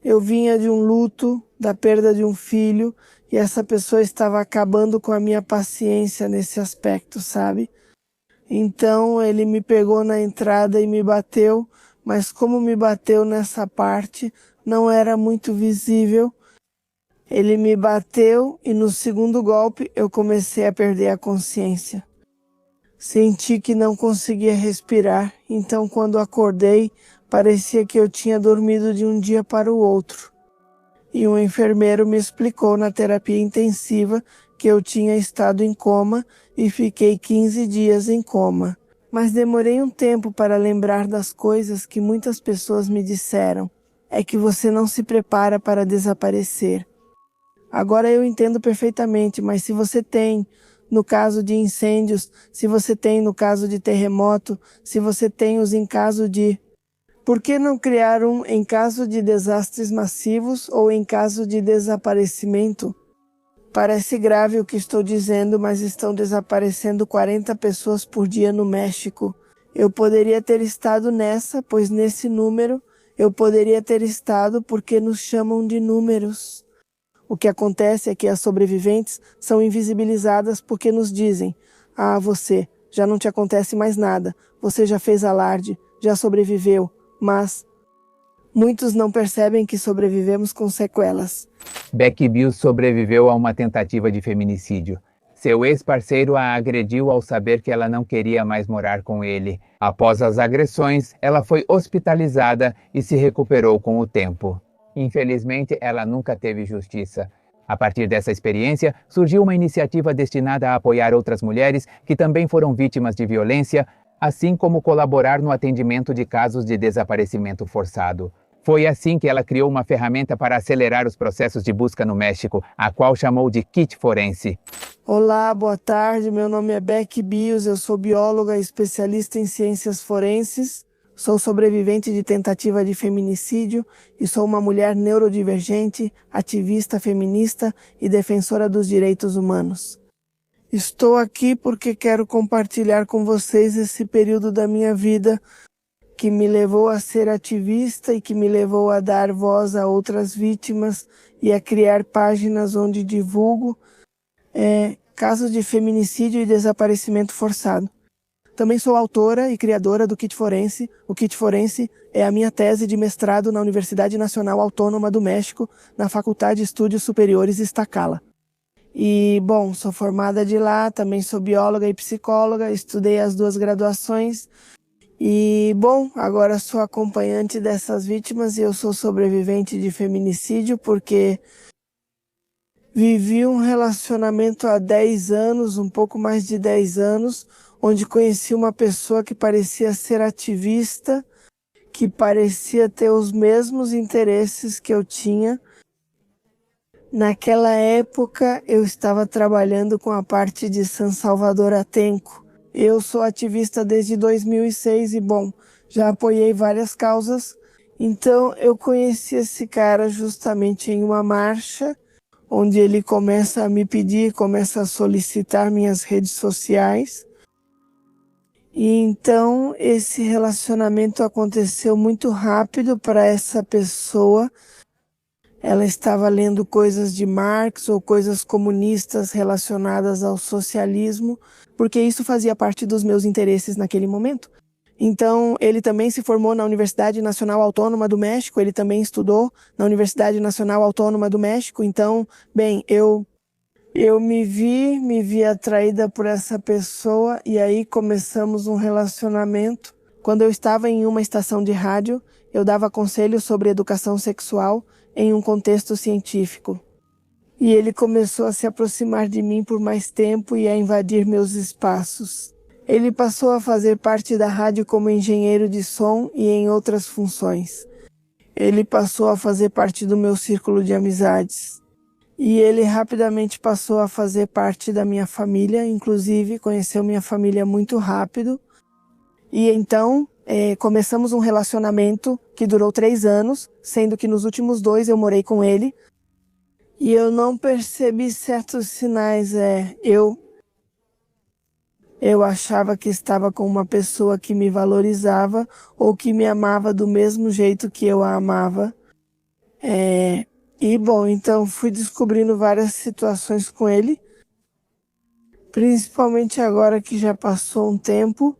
Eu vinha de um luto, da perda de um filho, e essa pessoa estava acabando com a minha paciência nesse aspecto, sabe? Então ele me pegou na entrada e me bateu, mas como me bateu nessa parte, não era muito visível. Ele me bateu e no segundo golpe eu comecei a perder a consciência. Senti que não conseguia respirar, então quando acordei, parecia que eu tinha dormido de um dia para o outro. E um enfermeiro me explicou na terapia intensiva que eu tinha estado em coma e fiquei 15 dias em coma. Mas demorei um tempo para lembrar das coisas que muitas pessoas me disseram. É que você não se prepara para desaparecer. Agora eu entendo perfeitamente, mas se você tem, no caso de incêndios, se você tem no caso de terremoto, se você tem os em caso de... Por que não criar um em caso de desastres massivos ou em caso de desaparecimento? Parece grave o que estou dizendo, mas estão desaparecendo 40 pessoas por dia no México. Eu poderia ter estado nessa, pois nesse número eu poderia ter estado porque nos chamam de números. O que acontece é que as sobreviventes são invisibilizadas porque nos dizem: ah, você, já não te acontece mais nada, você já fez alarde, já sobreviveu, mas muitos não percebem que sobrevivemos com sequelas. Becky Bill sobreviveu a uma tentativa de feminicídio. Seu ex-parceiro a agrediu ao saber que ela não queria mais morar com ele. Após as agressões, ela foi hospitalizada e se recuperou com o tempo. Infelizmente, ela nunca teve justiça. A partir dessa experiência, surgiu uma iniciativa destinada a apoiar outras mulheres que também foram vítimas de violência, assim como colaborar no atendimento de casos de desaparecimento forçado. Foi assim que ela criou uma ferramenta para acelerar os processos de busca no México, a qual chamou de Kit Forense. Olá, boa tarde, meu nome é Becky Bios, eu sou bióloga e especialista em ciências forenses, sou sobrevivente de tentativa de feminicídio e sou uma mulher neurodivergente, ativista feminista e defensora dos direitos humanos. Estou aqui porque quero compartilhar com vocês esse período da minha vida que me levou a ser ativista e que me levou a dar voz a outras vítimas e a criar páginas onde divulgo casos de feminicídio e desaparecimento forçado. Também sou autora e criadora do Kit Forense. O Kit Forense é a minha tese de mestrado na Universidade Nacional Autônoma do México, na Faculdade de Estudos Superiores Iztacala. E, bom, sou formada de lá, também sou bióloga e psicóloga, estudei as 2 graduações. E, bom, agora sou acompanhante dessas vítimas e eu sou sobrevivente de feminicídio porque vivi um relacionamento há 10 anos, um pouco mais de 10 anos, onde conheci uma pessoa que parecia ser ativista, que parecia ter os mesmos interesses que eu tinha. Naquela época, eu estava trabalhando com a parte de San Salvador Atenco. Eu sou ativista desde 2006 e, bom, já apoiei várias causas. Então, eu conheci esse cara justamente em uma marcha, onde ele começa a me pedir, começa a solicitar minhas redes sociais. E então esse relacionamento aconteceu muito rápido para essa pessoa. Ela estava lendo coisas de Marx ou coisas comunistas relacionadas ao socialismo, porque isso fazia parte dos meus interesses naquele momento. Então, ele também se formou na Universidade Nacional Autônoma do México, ele também estudou na Universidade Nacional Autônoma do México. Então, bem, eu me vi atraída por essa pessoa e aí começamos um relacionamento. Quando eu estava em uma estação de rádio, eu dava conselhos sobre educação sexual em um contexto científico. E ele começou a se aproximar de mim por mais tempo e a invadir meus espaços. Ele passou a fazer parte da rádio como engenheiro de som e em outras funções. Ele passou a fazer parte do meu círculo de amizades. E ele rapidamente passou a fazer parte da minha família, inclusive conheceu minha família muito rápido. E então começamos um relacionamento que durou 3 anos, sendo que nos últimos 2 eu morei com ele. E eu não percebi certos sinais. Eu achava que estava com uma pessoa que me valorizava ou que me amava do mesmo jeito que eu a amava. Bom, então fui descobrindo várias situações com ele, principalmente agora que já passou um tempo.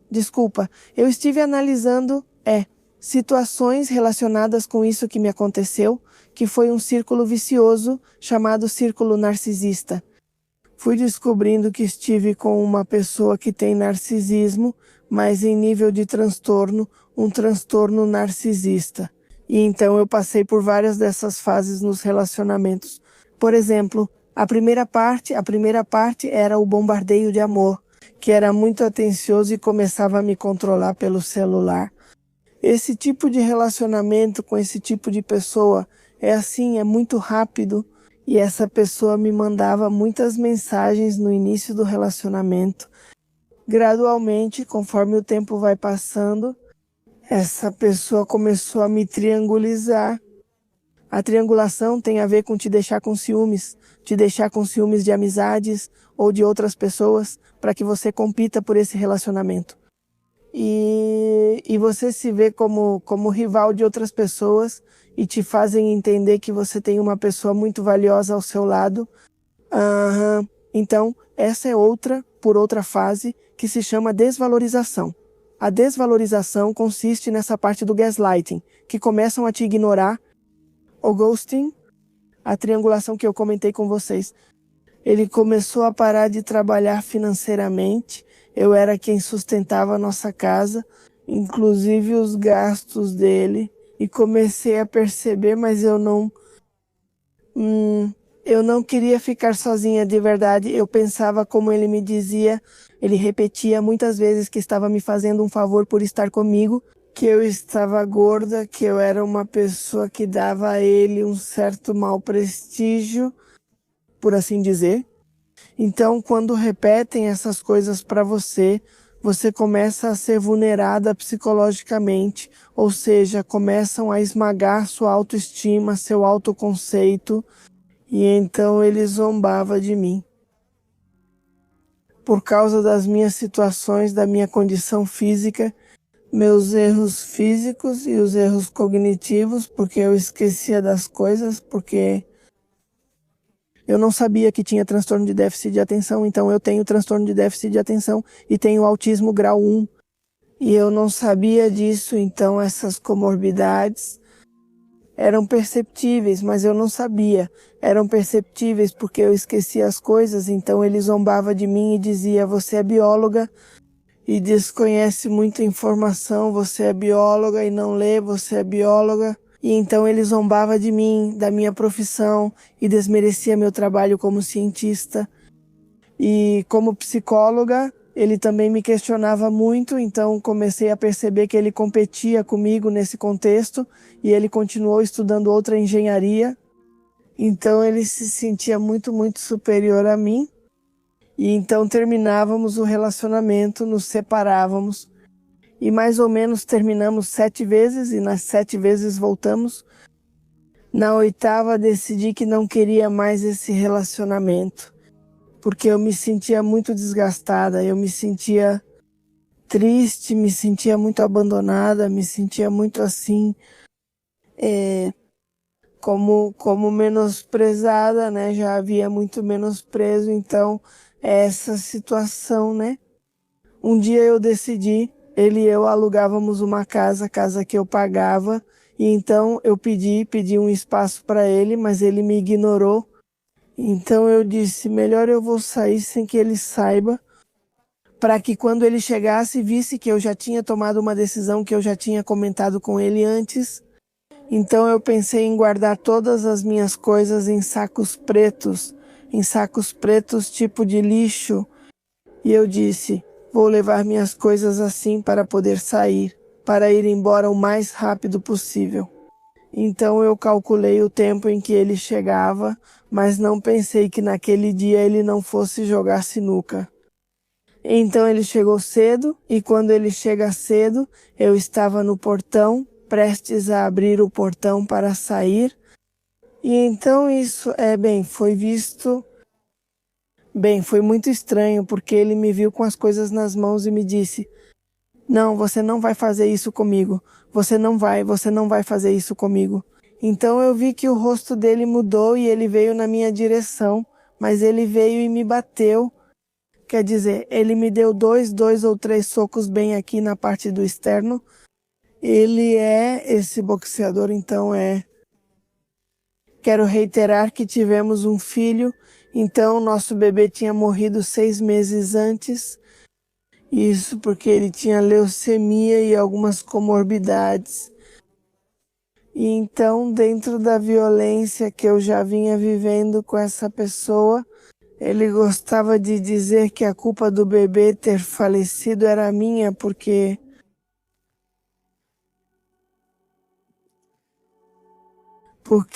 Desculpa, eu estive analisando, situações relacionadas com isso que me aconteceu, que foi um círculo vicioso chamado círculo narcisista. Fui descobrindo que estive com uma pessoa que tem narcisismo, mas em nível de transtorno, um transtorno narcisista. E então eu passei por várias dessas fases nos relacionamentos. Por exemplo, a primeira parte era o bombardeio de amor, que era muito atencioso e começava a me controlar pelo celular. Esse tipo de relacionamento com esse tipo de pessoa é muito rápido, e essa pessoa me mandava muitas mensagens no início do relacionamento. Gradualmente, conforme o tempo vai passando, essa pessoa começou a me triangulizar. A triangulação tem a ver com te deixar com ciúmes de amizades ou de outras pessoas, para que você compita por esse relacionamento. E você se vê como rival de outras pessoas e te fazem entender que você tem uma pessoa muito valiosa ao seu lado. Então, essa é outra fase que se chama desvalorização. A desvalorização consiste nessa parte do gaslighting, que começam a te ignorar, o ghosting, a triangulação que eu comentei com vocês. Ele começou a parar de trabalhar financeiramente. Eu era quem sustentava a nossa casa, inclusive os gastos dele. E comecei a perceber, mas eu não queria ficar sozinha de verdade. Eu pensava como ele me dizia. Ele repetia muitas vezes que estava me fazendo um favor por estar comigo, que eu estava gorda, que eu era uma pessoa que dava a ele um certo mau prestígio, por assim dizer. Então, quando repetem essas coisas para você, você começa a ser vulnerada psicologicamente, ou seja, começam a esmagar sua autoestima, seu autoconceito, e então ele zombava de mim. Por causa das minhas situações, da minha condição física, meus erros físicos e os erros cognitivos, porque eu esquecia das coisas, porque eu não sabia que tinha transtorno de déficit de atenção, então eu tenho transtorno de déficit de atenção e tenho autismo grau 1. E eu não sabia disso, então essas comorbidades eram perceptíveis, mas eu não sabia. Eram perceptíveis porque eu esquecia as coisas, então ele zombava de mim e dizia: você é bióloga e desconhece muita informação, você é bióloga e não lê, você é bióloga. E então ele zombava de mim, da minha profissão, e desmerecia meu trabalho como cientista. E como psicóloga, ele também me questionava muito, então comecei a perceber que ele competia comigo nesse contexto, e ele continuou estudando outra engenharia. Então ele se sentia muito, muito superior a mim. E então terminávamos o relacionamento, nos separávamos. E mais ou menos terminamos 7 vezes, e nas 7 vezes voltamos. Na 8ª decidi que não queria mais esse relacionamento, porque eu me sentia muito desgastada, eu me sentia triste, me sentia muito abandonada, me sentia muito assim, como menosprezada, né? Já havia muito menosprezo, então essa situação, né? Um dia eu decidi, ele e eu alugávamos uma casa que eu pagava, e então eu pedi um espaço para ele, mas ele me ignorou. Então eu disse: melhor eu vou sair sem que ele saiba, para que quando ele chegasse visse que eu já tinha tomado uma decisão que eu já tinha comentado com ele antes. Então eu pensei em guardar todas as minhas coisas em sacos pretos tipo de lixo, e eu disse: vou levar minhas coisas assim para poder sair, para ir embora o mais rápido possível. Então eu calculei o tempo em que ele chegava, mas não pensei que naquele dia ele não fosse jogar sinuca. Então ele chegou cedo, e quando ele chega cedo, eu estava no portão, prestes a abrir o portão para sair. E então isso foi muito estranho, porque ele me viu com as coisas nas mãos e me disse: Não, você não vai fazer isso comigo. Você não vai fazer isso comigo. Então eu vi que o rosto dele mudou e ele veio na minha direção, mas ele veio e me bateu. Quer dizer, ele me deu dois ou três socos bem aqui na parte do externo. Esse boxeador, então Quero reiterar que tivemos um filho, então nosso bebê tinha morrido 6 meses antes. Isso porque ele tinha leucemia e algumas comorbidades. E então, dentro da violência que eu já vinha vivendo com essa pessoa, ele gostava de dizer que a culpa do bebê ter falecido era minha, porque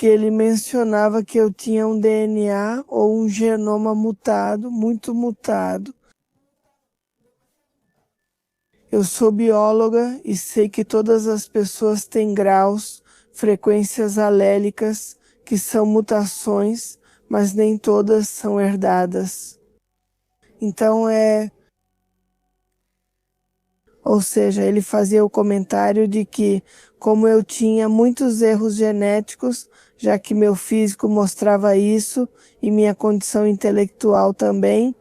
ele mencionava que eu tinha um DNA ou um genoma mutado, muito mutado. Eu sou bióloga e sei que todas as pessoas têm graus, frequências alélicas, que são mutações, mas nem todas são herdadas. Então Ou seja, ele fazia o comentário de que, como eu tinha muitos erros genéticos, já que meu físico mostrava isso e minha condição intelectual também,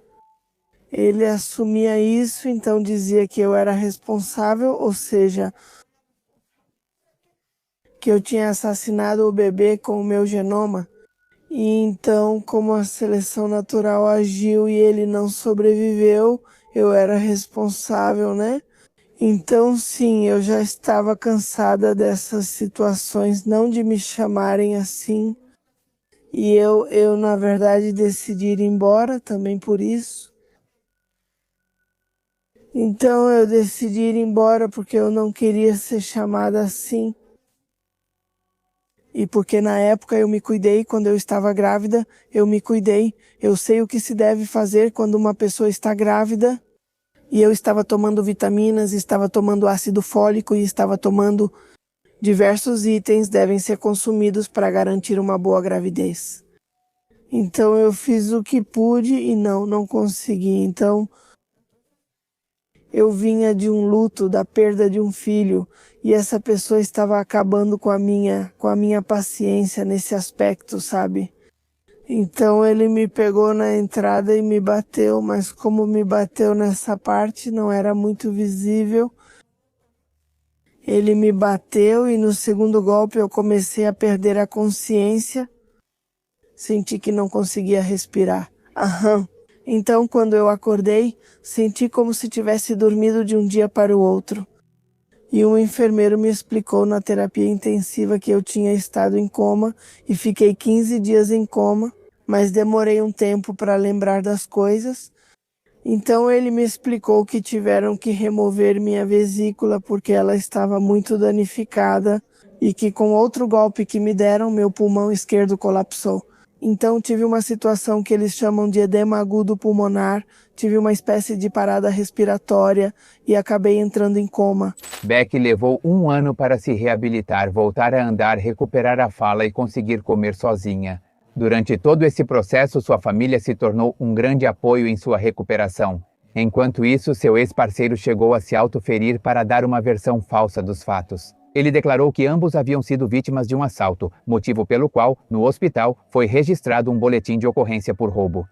ele assumia isso, então dizia que eu era responsável, ou seja, que eu tinha assassinado o bebê com o meu genoma. E então, como a seleção natural agiu e ele não sobreviveu, eu era responsável, né? Então, sim, eu já estava cansada dessas situações, não de me chamarem assim. E na verdade, decidi ir embora também por isso. Então, eu decidi ir embora porque eu não queria ser chamada assim. E porque na época eu me cuidei, quando eu estava grávida, eu me cuidei. Eu sei o que se deve fazer quando uma pessoa está grávida. E eu estava tomando vitaminas, estava tomando ácido fólico e estava tomando diversos itens devem ser consumidos para garantir uma boa gravidez. Então eu fiz o que pude e não consegui. Então eu vinha de um luto da perda de um filho e essa pessoa estava acabando com a minha paciência nesse aspecto, sabe? Então ele me pegou na entrada e me bateu, mas como me bateu nessa parte não era muito visível. Ele me bateu e no segundo golpe eu comecei a perder a consciência. Senti que não conseguia respirar. Aham. Então, quando eu acordei, senti como se tivesse dormido de um dia para o outro. E um enfermeiro me explicou na terapia intensiva que eu tinha estado em coma e fiquei 15 dias em coma, mas demorei um tempo para lembrar das coisas. Então ele me explicou que tiveram que remover minha vesícula porque ela estava muito danificada e que com outro golpe que me deram, meu pulmão esquerdo colapsou. Então tive uma situação que eles chamam de edema agudo pulmonar, tive uma espécie de parada respiratória e acabei entrando em coma. Beck levou 1 ano para se reabilitar, voltar a andar, recuperar a fala e conseguir comer sozinha. Durante todo esse processo, sua família se tornou um grande apoio em sua recuperação. Enquanto isso, seu ex-parceiro chegou a se autoferir para dar uma versão falsa dos fatos. Ele declarou que ambos haviam sido vítimas de um assalto, motivo pelo qual, no hospital, foi registrado um boletim de ocorrência por roubo.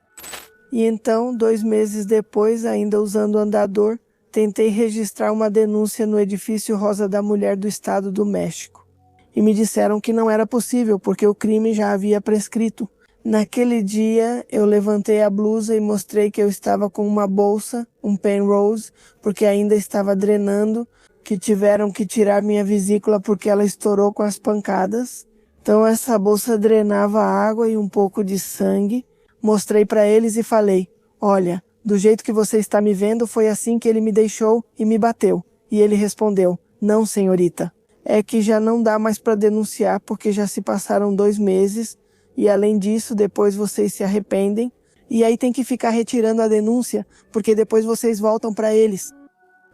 E então, 2 meses depois, ainda usando o andador, tentei registrar uma denúncia no edifício Rosa da Mulher do Estado do México. E me disseram que não era possível, porque o crime já havia prescrito. Naquele dia, eu levantei a blusa e mostrei que eu estava com uma bolsa, um Penrose, porque ainda estava drenando, que tiveram que tirar minha vesícula porque ela estourou com as pancadas. Então essa bolsa drenava água e um pouco de sangue. Mostrei para eles e falei, olha, do jeito que você está me vendo, foi assim que ele me deixou e me bateu. E ele respondeu, não, senhorita. É que já não dá mais para denunciar porque já se passaram 2 meses e além disso, depois vocês se arrependem e aí tem que ficar retirando a denúncia porque depois vocês voltam para eles.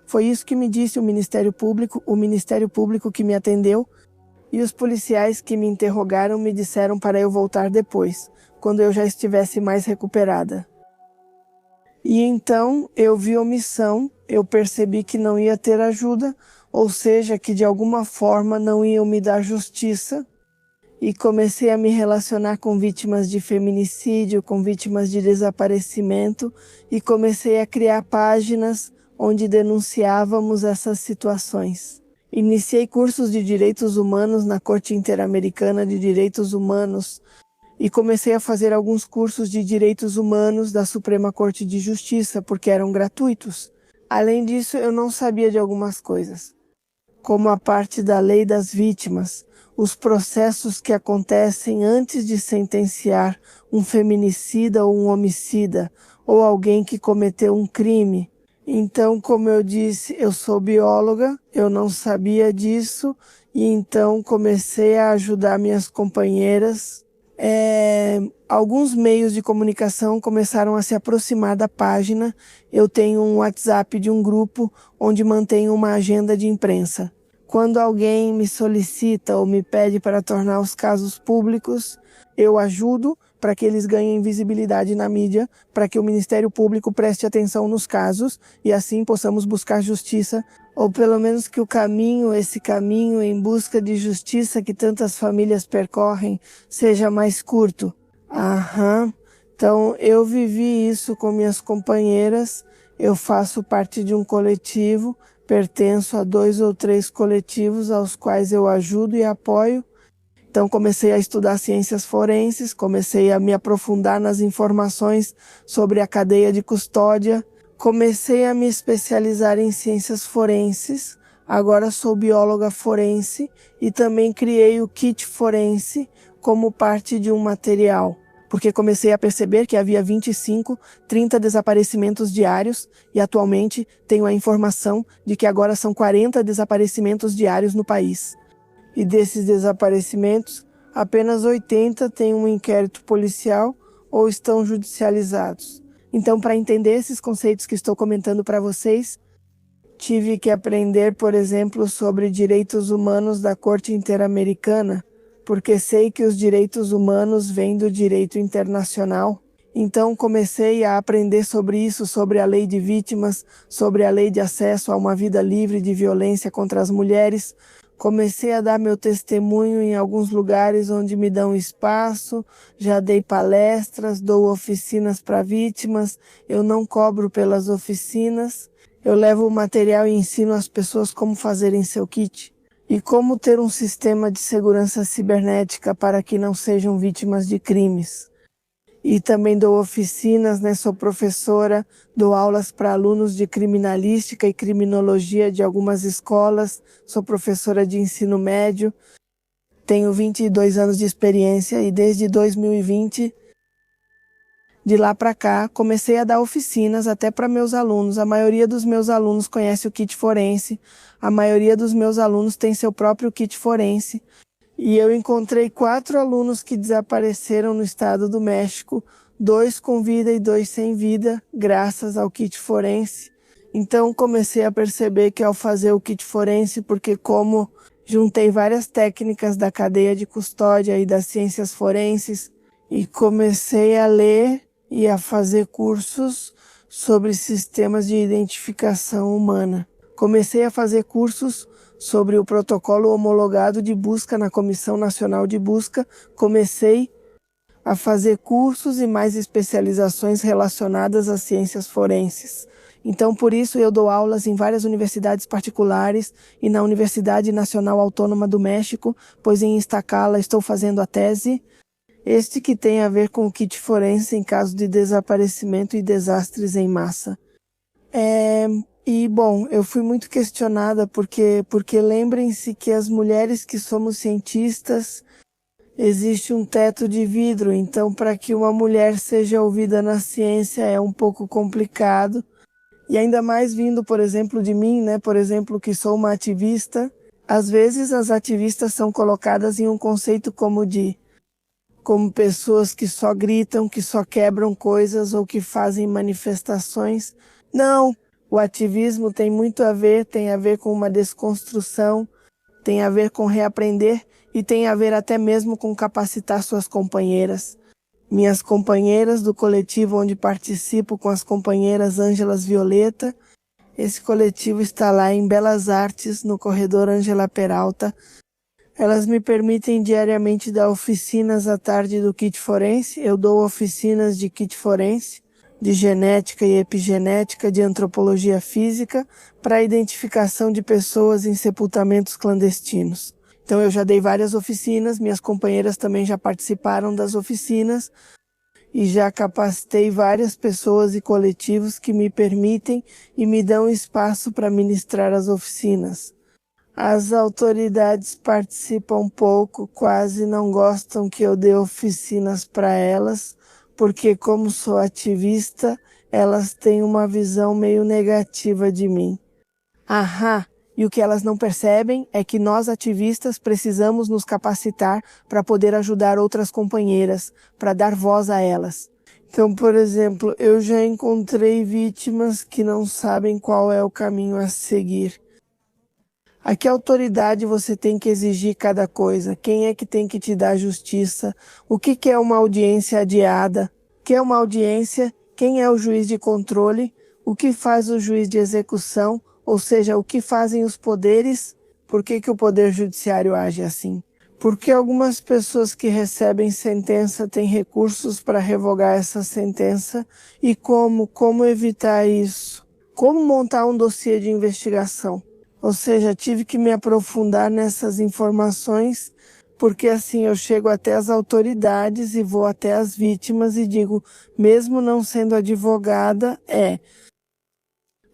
Foi isso que me disse o Ministério Público que me atendeu e os policiais que me interrogaram me disseram para eu voltar depois, quando eu já estivesse mais recuperada. E então eu vi omissão, eu percebi que não ia ter ajuda, ou seja, que de alguma forma não iam me dar justiça, e comecei a me relacionar com vítimas de feminicídio, com vítimas de desaparecimento, e comecei a criar páginas onde denunciávamos essas situações. Iniciei cursos de direitos humanos na Corte Interamericana de Direitos Humanos e comecei a fazer alguns cursos de direitos humanos da Suprema Corte de Justiça, porque eram gratuitos. Além disso, eu não sabia de algumas coisas, como a parte da lei das vítimas, os processos que acontecem antes de sentenciar um feminicida ou um homicida, ou alguém que cometeu um crime. Então, como eu disse, eu sou bióloga, eu não sabia disso, e então comecei a ajudar minhas companheiras. Alguns meios de comunicação começaram a se aproximar da página. Eu tenho um WhatsApp de um grupo onde mantenho uma agenda de imprensa. Quando alguém me solicita ou me pede para tornar os casos públicos, eu ajudo para que eles ganhem visibilidade na mídia, para que o Ministério Público preste atenção nos casos e assim possamos buscar justiça, ou pelo menos que esse caminho em busca de justiça que tantas famílias percorrem, seja mais curto. Então eu vivi isso com minhas companheiras, eu faço parte de um coletivo, pertenço a 2 ou 3 coletivos aos quais eu ajudo e apoio. Então comecei a estudar ciências forenses, comecei a me aprofundar nas informações sobre a cadeia de custódia, comecei a me especializar em ciências forenses, agora sou bióloga forense e também criei o kit forense como parte de um material, porque comecei a perceber que havia 25, 30 desaparecimentos diários e atualmente tenho a informação de que agora são 40 desaparecimentos diários no país. E desses desaparecimentos, apenas 80 têm um inquérito policial ou estão judicializados. Então, para entender esses conceitos que estou comentando para vocês, tive que aprender, por exemplo, sobre direitos humanos da Corte Interamericana, porque sei que os direitos humanos vêm do direito internacional. Então comecei a aprender sobre isso, sobre a lei de vítimas, sobre a lei de acesso a uma vida livre de violência contra as mulheres. Comecei a dar meu testemunho em alguns lugares onde me dão espaço, já dei palestras, dou oficinas para vítimas, eu não cobro pelas oficinas, eu levo o material e ensino as pessoas como fazerem seu kit e como ter um sistema de segurança cibernética para que não sejam vítimas de crimes. E também dou oficinas, sou professora, dou aulas para alunos de criminalística e criminologia de algumas escolas, sou professora de ensino médio, tenho 22 anos de experiência e desde 2020, de lá para cá, comecei a dar oficinas até para meus alunos. A maioria dos meus alunos conhece o kit forense, a maioria dos meus alunos tem seu próprio kit forense. E eu encontrei 4 alunos que desapareceram no estado do México, 2 com vida e 2 sem vida, graças ao kit forense. Então comecei a perceber que ao fazer o kit forense, porque como juntei várias técnicas da cadeia de custódia e das ciências forenses, e comecei a ler e a fazer cursos sobre sistemas de identificação humana. Comecei a fazer cursos sobre o protocolo homologado de busca na Comissão Nacional de Busca. Comecei a fazer cursos e mais especializações relacionadas às ciências forenses. Então, por isso, eu dou aulas em várias universidades particulares e na Universidade Nacional Autônoma do México, pois em Iztacala estou fazendo a tese. Este que tem a ver com o kit forense em caso de desaparecimento e desastres em massa. Bom, eu fui muito questionada porque lembrem-se que as mulheres que somos cientistas, existe um teto de vidro, então para que uma mulher seja ouvida na ciência é um pouco complicado. E ainda mais vindo, por exemplo, de mim, por exemplo, que sou uma ativista, às vezes as ativistas são colocadas em um conceito como pessoas que só gritam, que só quebram coisas ou que fazem manifestações. Não! O ativismo tem muito a ver com uma desconstrução, tem a ver com reaprender e tem a ver até mesmo com capacitar suas companheiras. minhas companheiras do coletivo onde participo com as companheiras Ângelas Violeta. Esse coletivo está lá em Belas Artes, no corredor Ângela Peralta. Elas me permitem diariamente dar oficinas à tarde do kit forense. Eu dou oficinas de kit forense, de genética e epigenética, de antropologia física, para a identificação de pessoas em sepultamentos clandestinos. Então eu já dei várias oficinas, minhas companheiras também já participaram das oficinas e já capacitei várias pessoas e coletivos que me permitem e me dão espaço para ministrar as oficinas. As autoridades participam pouco, quase não gostam que eu dê oficinas para elas, porque como sou ativista, elas têm uma visão meio negativa de mim. E o que elas não percebem é que nós ativistas precisamos nos capacitar para poder ajudar outras companheiras, para dar voz a elas. Então, por exemplo, eu já encontrei vítimas que não sabem qual é o caminho a seguir. A que autoridade você tem que exigir cada coisa? Quem é que tem que te dar justiça? O que é uma audiência adiada? O que é uma audiência? Quem é o juiz de controle? O que faz o juiz de execução? Ou seja, o que fazem os poderes? Por que o poder judiciário age assim? Porque algumas pessoas que recebem sentença têm recursos para revogar essa sentença? E como evitar isso? Como montar um dossiê de investigação? Ou seja, tive que me aprofundar nessas informações, porque assim eu chego até as autoridades e vou até as vítimas e digo, mesmo não sendo advogada,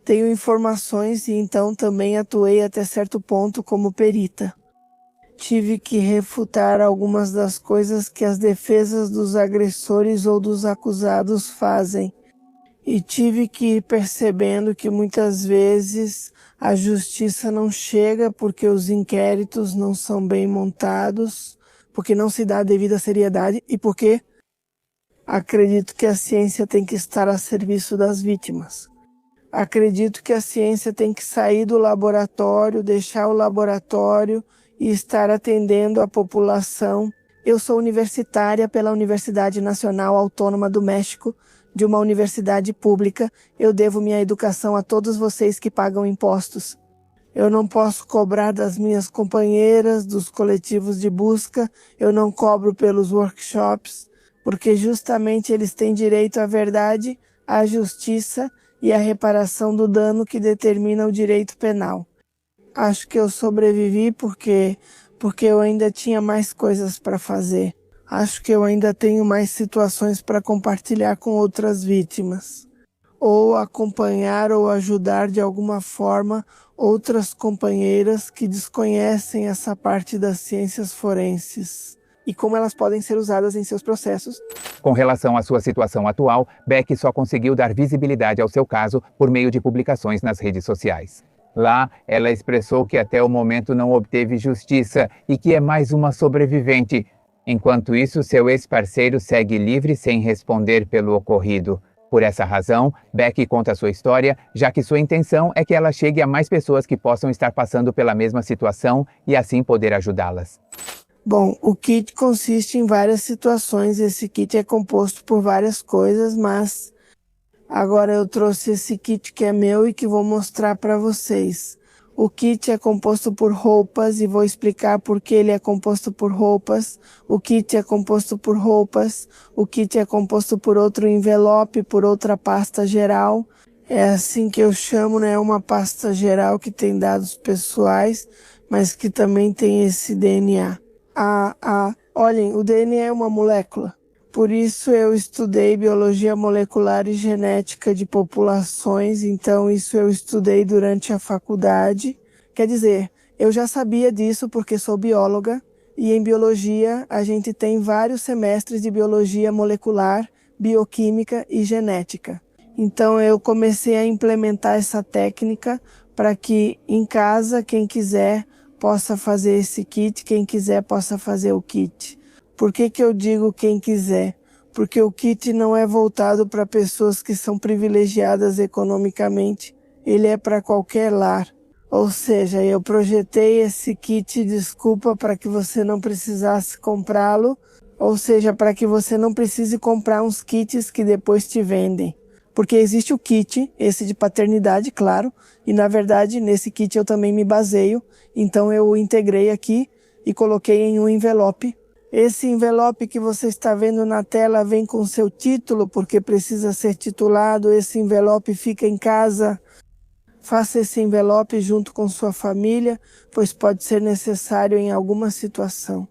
tenho informações e então também atuei até certo ponto como perita. Tive que refutar algumas das coisas que as defesas dos agressores ou dos acusados fazem. E tive que ir percebendo que muitas vezes a justiça não chega porque os inquéritos não são bem montados, porque não se dá a devida seriedade e porque acredito que a ciência tem que estar a serviço das vítimas. Acredito que a ciência tem que sair do laboratório, deixar o laboratório e estar atendendo a população. Eu sou universitária pela Universidade Nacional Autônoma do México, de uma universidade pública. Eu devo minha educação a todos vocês que pagam impostos. Eu não posso cobrar das minhas companheiras, dos coletivos de busca, eu não cobro pelos workshops, porque justamente eles têm direito à verdade, à justiça e à reparação do dano que determina o direito penal. Acho que eu sobrevivi porque eu ainda tinha mais coisas para fazer. Acho que eu ainda tenho mais situações para compartilhar com outras vítimas. Ou acompanhar ou ajudar de alguma forma outras companheiras que desconhecem essa parte das ciências forenses e como elas podem ser usadas em seus processos. Com relação à sua situação atual, Beck só conseguiu dar visibilidade ao seu caso por meio de publicações nas redes sociais. Lá, ela expressou que até o momento não obteve justiça e que é mais uma sobrevivente. Enquanto isso, seu ex-parceiro segue livre sem responder pelo ocorrido. Por essa razão, Beck conta sua história, já que sua intenção é que ela chegue a mais pessoas que possam estar passando pela mesma situação e assim poder ajudá-las. Bom, o kit consiste em várias situações. Esse kit é composto por várias coisas, mas agora eu trouxe esse kit que é meu e que vou mostrar para vocês. O kit é composto por roupas e vou explicar por que ele é composto por roupas. O kit é composto por roupas. O kit é composto por outro envelope, por outra pasta geral. É assim que eu chamo, né? Uma pasta geral que tem dados pessoais, mas que também tem esse DNA. Olhem, o DNA é uma molécula. Por isso eu estudei biologia molecular e genética de populações, então isso eu estudei durante a faculdade. Quer dizer, eu já sabia disso porque sou bióloga e em biologia a gente tem vários semestres de biologia molecular, bioquímica e genética. Então eu comecei a implementar essa técnica para que em casa quem quiser possa fazer esse kit, quem quiser possa fazer o kit. Por que eu digo quem quiser? Porque o kit não é voltado para pessoas que são privilegiadas economicamente. Ele é para qualquer lar. Ou seja, eu projetei esse kit, desculpa, para que você não precisasse comprá-lo. Ou seja, para que você não precise comprar uns kits que depois te vendem. Porque existe o kit, esse de paternidade, claro, e na verdade nesse kit eu também me baseio, então eu o integrei aqui e coloquei em um envelope. Esse envelope que você está vendo na tela vem com seu título, porque precisa ser titulado, esse envelope fica em casa. Faça esse envelope junto com sua família, pois pode ser necessário em alguma situação.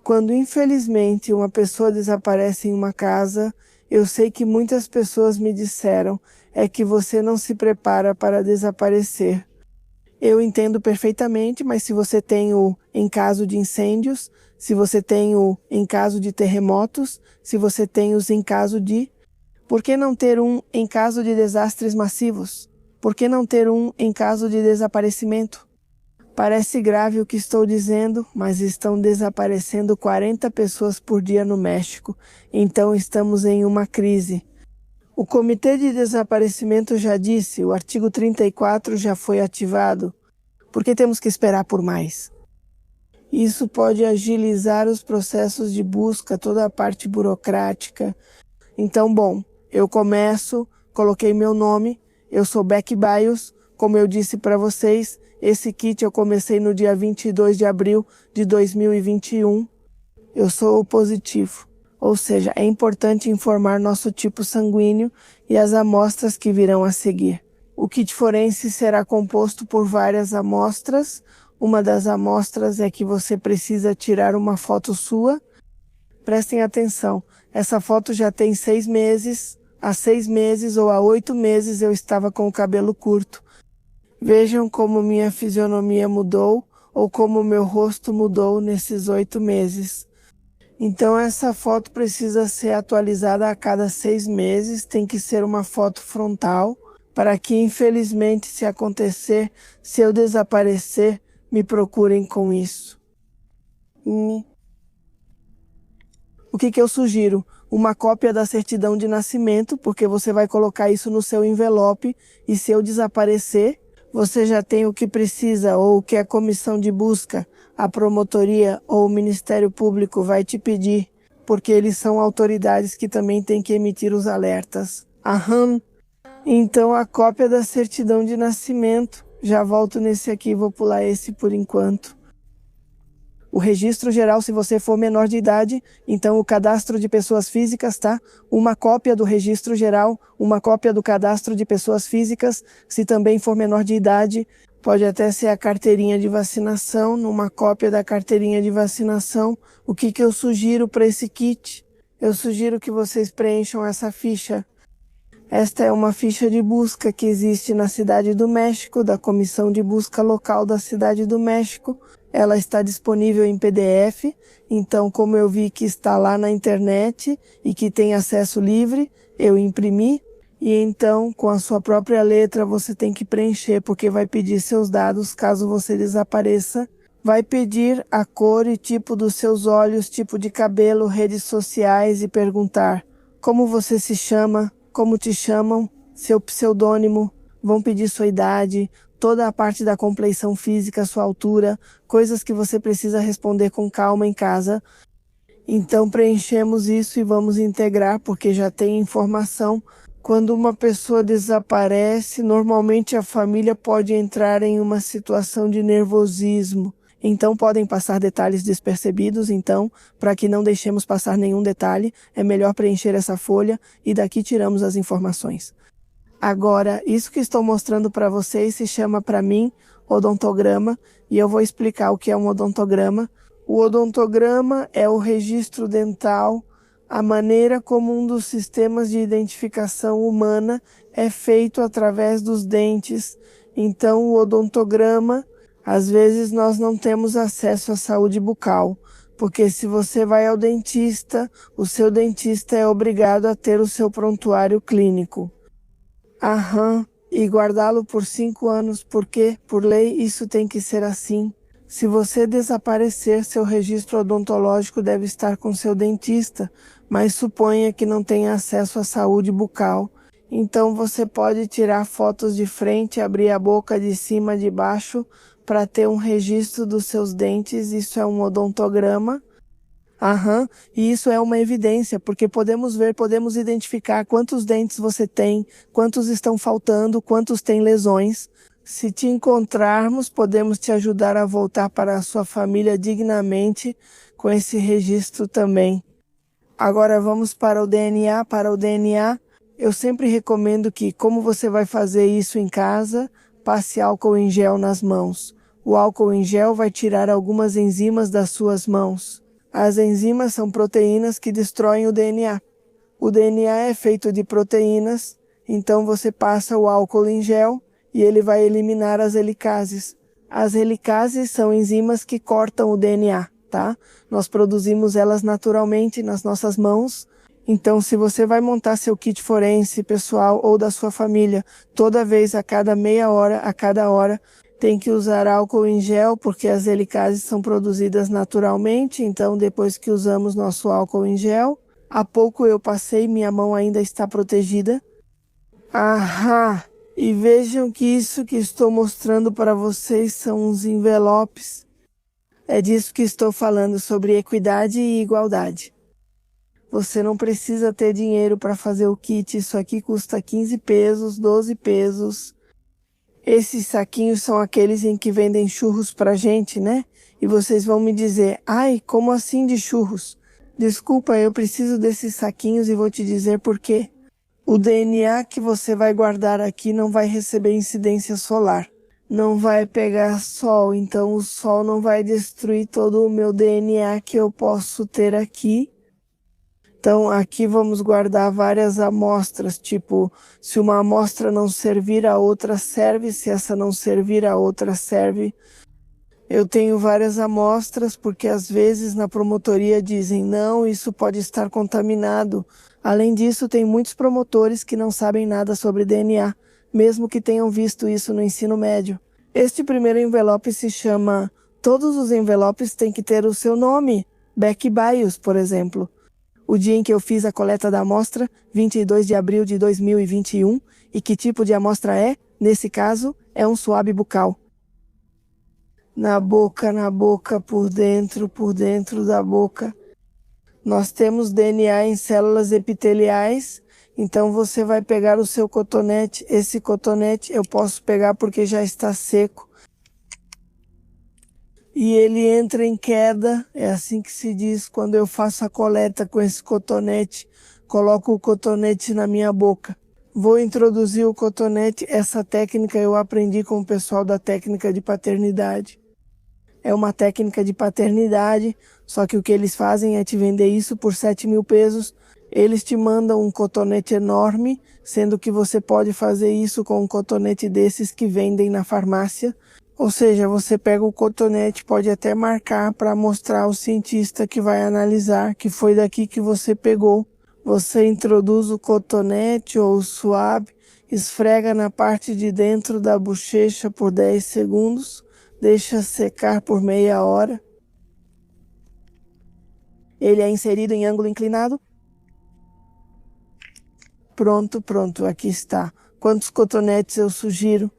Quando infelizmente uma pessoa desaparece em uma casa, eu sei que muitas pessoas me disseram é que você não se prepara para desaparecer. Eu entendo perfeitamente, mas se você tem o em caso de incêndios, se você tem o em caso de terremotos, se você tem os em caso de... Por que não ter um em caso de desastres massivos? Por que não ter um em caso de desaparecimento? Parece grave o que estou dizendo, mas estão desaparecendo 40 pessoas por dia no México, então estamos em uma crise. O Comitê de Desaparecimento já disse, o artigo 34 já foi ativado. Por que temos que esperar por mais? Isso pode agilizar os processos de busca, toda a parte burocrática. Então, bom, eu começo, coloquei meu nome, eu sou Beck Bios, como eu disse para vocês, esse kit eu comecei no dia 22 de abril de 2021. Eu sou O positivo, ou seja, é importante informar nosso tipo sanguíneo e as amostras que virão a seguir. O kit forense será composto por várias amostras. Uma das amostras é que você precisa tirar uma foto sua. Prestem atenção, essa foto já tem 6 meses. Há 6 meses ou há 8 meses eu estava com o cabelo curto. Vejam como minha fisionomia mudou ou como meu rosto mudou nesses 8 meses. Então essa foto precisa ser atualizada a cada 6 meses, tem que ser uma foto frontal, para que infelizmente se acontecer, se eu desaparecer, me procurem com isso. O que eu sugiro? Uma cópia da certidão de nascimento, porque você vai colocar isso no seu envelope e se eu desaparecer, você já tem o que precisa ou o que a comissão de busca, a promotoria ou o Ministério Público vai te pedir, porque eles são autoridades que também têm que emitir os alertas. Aham. Então a cópia da certidão de nascimento, já volto nesse aqui, vou pular esse por enquanto. O registro geral, se você for menor de idade, então o cadastro de pessoas físicas, tá? Uma cópia do registro geral, uma cópia do cadastro de pessoas físicas, se também for menor de idade, pode até ser a carteirinha de vacinação, numa cópia da carteirinha de vacinação. O que eu sugiro para esse kit? Eu sugiro que vocês preencham essa ficha. Esta é uma ficha de busca que existe na Cidade do México, da Comissão de Busca Local da Cidade do México. Ela está disponível em PDF, então como eu vi que está lá na internet e que tem acesso livre, eu imprimi e então com a sua própria letra você tem que preencher porque vai pedir seus dados caso você desapareça. Vai pedir a cor e tipo dos seus olhos, tipo de cabelo, redes sociais e perguntar como você se chama, como te chamam, seu pseudônimo, vão pedir sua idade, toda a parte da compleição física, sua altura, coisas que você precisa responder com calma em casa. Então preenchemos isso e vamos integrar, porque já tem informação. Quando uma pessoa desaparece, normalmente a família pode entrar em uma situação de nervosismo. Então podem passar detalhes despercebidos, então, para que não deixemos passar nenhum detalhe, é melhor preencher essa folha e daqui tiramos as informações. Agora, isso que estou mostrando para vocês se chama para mim odontograma e eu vou explicar o que é um odontograma. O odontograma é o registro dental, a maneira como um dos sistemas de identificação humana é feito através dos dentes. Então, o odontograma, às vezes nós não temos acesso à saúde bucal, porque se você vai ao dentista, o seu dentista é obrigado a ter o seu prontuário clínico. Aham, e guardá-lo por 5 anos, porque, por lei, isso tem que ser assim. Se você desaparecer, seu registro odontológico deve estar com seu dentista, mas suponha que não tenha acesso à saúde bucal. Então você pode tirar fotos de frente, abrir a boca de cima, de baixo, para ter um registro dos seus dentes, isso é um odontograma. Aham, e isso é uma evidência, porque podemos ver, podemos identificar quantos dentes você tem, quantos estão faltando, quantos têm lesões. Se te encontrarmos, podemos te ajudar a voltar para a sua família dignamente com esse registro também. Agora vamos para o DNA. Para o DNA, eu sempre recomendo que, como você vai fazer isso em casa, passe álcool em gel nas mãos. O álcool em gel vai tirar algumas enzimas das suas mãos. As enzimas são proteínas que destroem o DNA. O DNA é feito de proteínas, então você passa o álcool em gel e ele vai eliminar as helicases. As helicases são enzimas que cortam o DNA, tá? Nós produzimos elas naturalmente nas nossas mãos. Então, se você vai montar seu kit forense pessoal ou da sua família, toda vez, a cada meia hora, a cada hora, tem que usar álcool em gel, porque as helicases são produzidas naturalmente. Então, depois que usamos nosso álcool em gel, há pouco eu passei, minha mão ainda está protegida. Ahá! E vejam que isso que estou mostrando para vocês são os envelopes. É disso que estou falando, sobre equidade e igualdade. Você não precisa ter dinheiro para fazer o kit, isso aqui custa 15 pesos, 12 pesos. Esses saquinhos são aqueles em que vendem churros pra gente, né? E vocês vão me dizer, ai, como assim de churros? Desculpa, eu preciso desses saquinhos e vou te dizer por quê. O DNA que você vai guardar aqui não vai receber incidência solar. Não vai pegar sol, então o sol não vai destruir todo o meu DNA que eu posso ter aqui. Então, aqui vamos guardar várias amostras, tipo, se uma amostra não servir, a outra serve, se essa não servir, a outra serve. Eu tenho várias amostras, porque às vezes na promotoria dizem, não, isso pode estar contaminado. Além disso, tem muitos promotores que não sabem nada sobre DNA, mesmo que tenham visto isso no ensino médio. Este primeiro envelope se chama, todos os envelopes têm que ter o seu nome, Beck Bios, por exemplo. O dia em que eu fiz a coleta da amostra, 22 de abril de 2021, e que tipo de amostra é? Nesse caso, é um suave bucal. Na boca, por dentro da boca. Nós temos DNA em células epiteliais, então você vai pegar o seu cotonete. Esse cotonete eu posso pegar porque já está seco. E ele entra em queda, é assim que se diz quando eu faço a coleta com esse cotonete. Coloco o cotonete na minha boca. Vou introduzir o cotonete. Essa técnica eu aprendi com o pessoal da técnica de paternidade. É uma técnica de paternidade, só que o que eles fazem é te vender isso por 7.000 pesos. Eles te mandam um cotonete enorme, sendo que você pode fazer isso com um cotonete desses que vendem na farmácia. Ou seja, você pega o cotonete, pode até marcar para mostrar ao cientista que vai analisar que foi daqui que você pegou. Você introduz o cotonete ou o swab, esfrega na parte de dentro da bochecha por 10 segundos, deixa secar por meia hora. Ele é inserido em ângulo inclinado. Pronto, aqui está. Quantos cotonetes eu sugiro?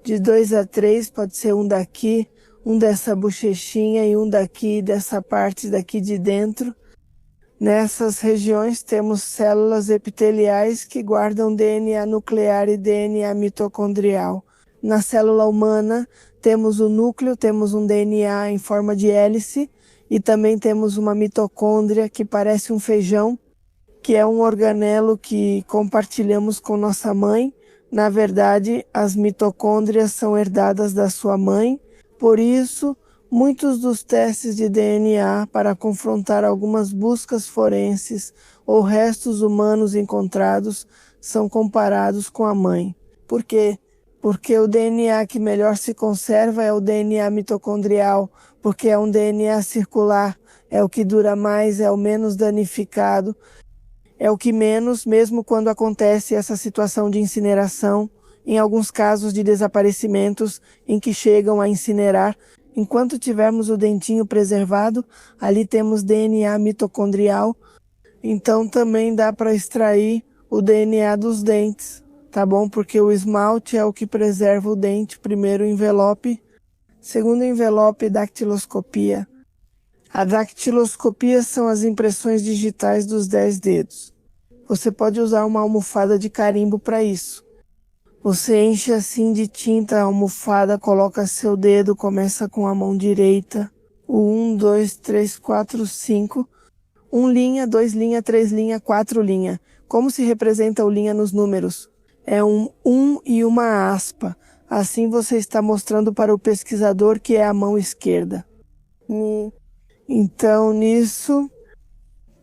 De 2 a 3, pode ser um daqui, um dessa bochechinha e um daqui, dessa parte daqui de dentro. Nessas regiões temos células epiteliais que guardam DNA nuclear e DNA mitocondrial. Na célula humana temos o núcleo, temos um DNA em forma de hélice e também temos uma mitocôndria que parece um feijão, que é um organelo que compartilhamos com nossa mãe. Na verdade, as mitocôndrias são herdadas da sua mãe, por isso, muitos dos testes de DNA para confrontar algumas buscas forenses ou restos humanos encontrados são comparados com a mãe. Por quê? Porque o DNA que melhor se conserva é o DNA mitocondrial, porque é um DNA circular, é o que dura mais, é o menos danificado. É o que menos, mesmo quando acontece essa situação de incineração, em alguns casos de desaparecimentos em que chegam a incinerar, enquanto tivermos o dentinho preservado, ali temos DNA mitocondrial, então também dá para extrair o DNA dos dentes, tá bom? Porque o esmalte é o que preserva o dente, primeiro envelope, segundo envelope, dactiloscopia. A dactiloscopia são as impressões digitais dos 10 dedos. Você pode usar uma almofada de carimbo para isso. Você enche assim de tinta a almofada, coloca seu dedo, começa com a mão direita. O 1, 2, 3, 4, 5. 1 linha, 2 linha, 3 linha, 4 linha. Como se representa o linha nos números? É um e uma aspa. Assim você está mostrando para o pesquisador que é a mão esquerda. Então, nisso,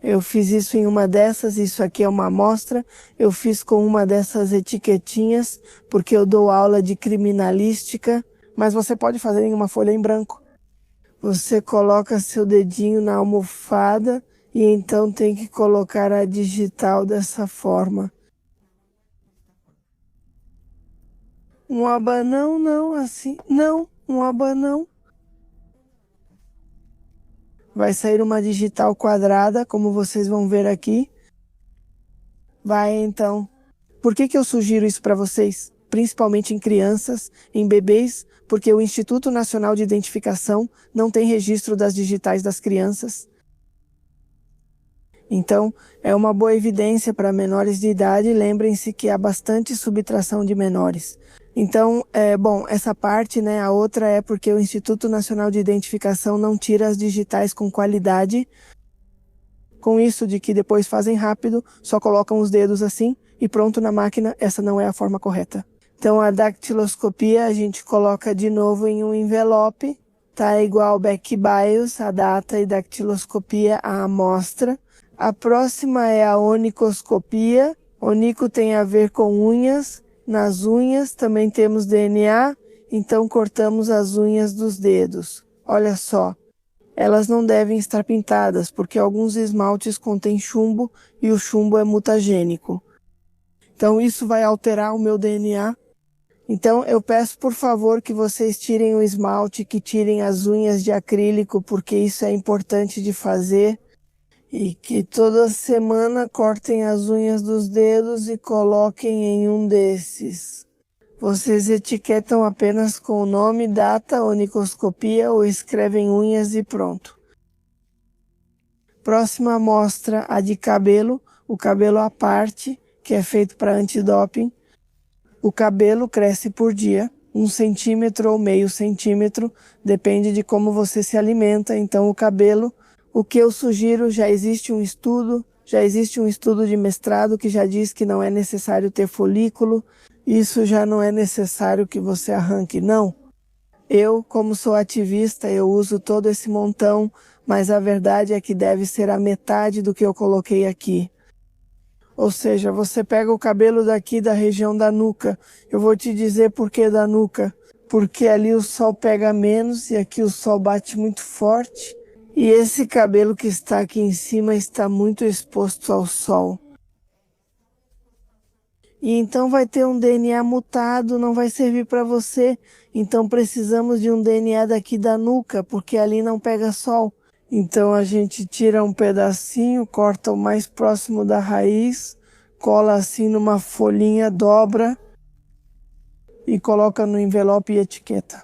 eu fiz isso em uma dessas, isso aqui é uma amostra. Eu fiz com uma dessas etiquetinhas, porque eu dou aula de criminalística, mas você pode fazer em uma folha em branco. Você coloca seu dedinho na almofada e então tem que colocar a digital dessa forma. Um abanão, não, assim, não, um abanão. Vai sair uma digital quadrada, como vocês vão ver aqui. Vai então. Por que eu sugiro isso para vocês? Principalmente em crianças, em bebês, porque o Instituto Nacional de Identificação não tem registro das digitais das crianças. Então, é uma boa evidência para menores de idade. Lembrem-se que há bastante subtração de menores. Então, essa parte, né, a outra é porque o Instituto Nacional de Identificação não tira as digitais com qualidade. Com isso de que depois fazem rápido, só colocam os dedos assim e pronto na máquina, essa não é a forma correta. Então, a dactiloscopia a gente coloca de novo em um envelope, tá igual back bios, a data e dactiloscopia, a amostra. A próxima é a onicoscopia. Onico tem a ver com unhas. Nas unhas também temos DNA, então cortamos as unhas dos dedos. Olha só, elas não devem estar pintadas, porque alguns esmaltes contêm chumbo e o chumbo é mutagênico. Então isso vai alterar o meu DNA. Então eu peço por favor que vocês tirem o esmalte, que tirem as unhas de acrílico, porque isso é importante de fazer. E que toda semana cortem as unhas dos dedos e coloquem em um desses. Vocês etiquetam apenas com o nome, data, onicoscopia ou escrevem unhas e pronto. Próxima amostra, a de cabelo, o cabelo à parte, que é feito para antidoping. O cabelo cresce por dia, 1 centímetro ou meio centímetro, depende de como você se alimenta. Então o cabelo, o que eu sugiro, já existe um estudo de mestrado que já diz que não é necessário ter folículo, isso já não é necessário que você arranque, não. Eu, como sou ativista, eu uso todo esse montão, mas a verdade é que deve ser a metade do que eu coloquei aqui. Ou seja, você pega o cabelo daqui da região da nuca. Eu vou te dizer por que da nuca. Porque ali o sol pega menos e aqui o sol bate muito forte. E esse cabelo que está aqui em cima está muito exposto ao sol. E então vai ter um DNA mutado, não vai servir para você. Então precisamos de um DNA daqui da nuca, porque ali não pega sol. Então a gente tira um pedacinho, corta o mais próximo da raiz, cola assim numa folhinha, dobra e coloca no envelope e etiqueta.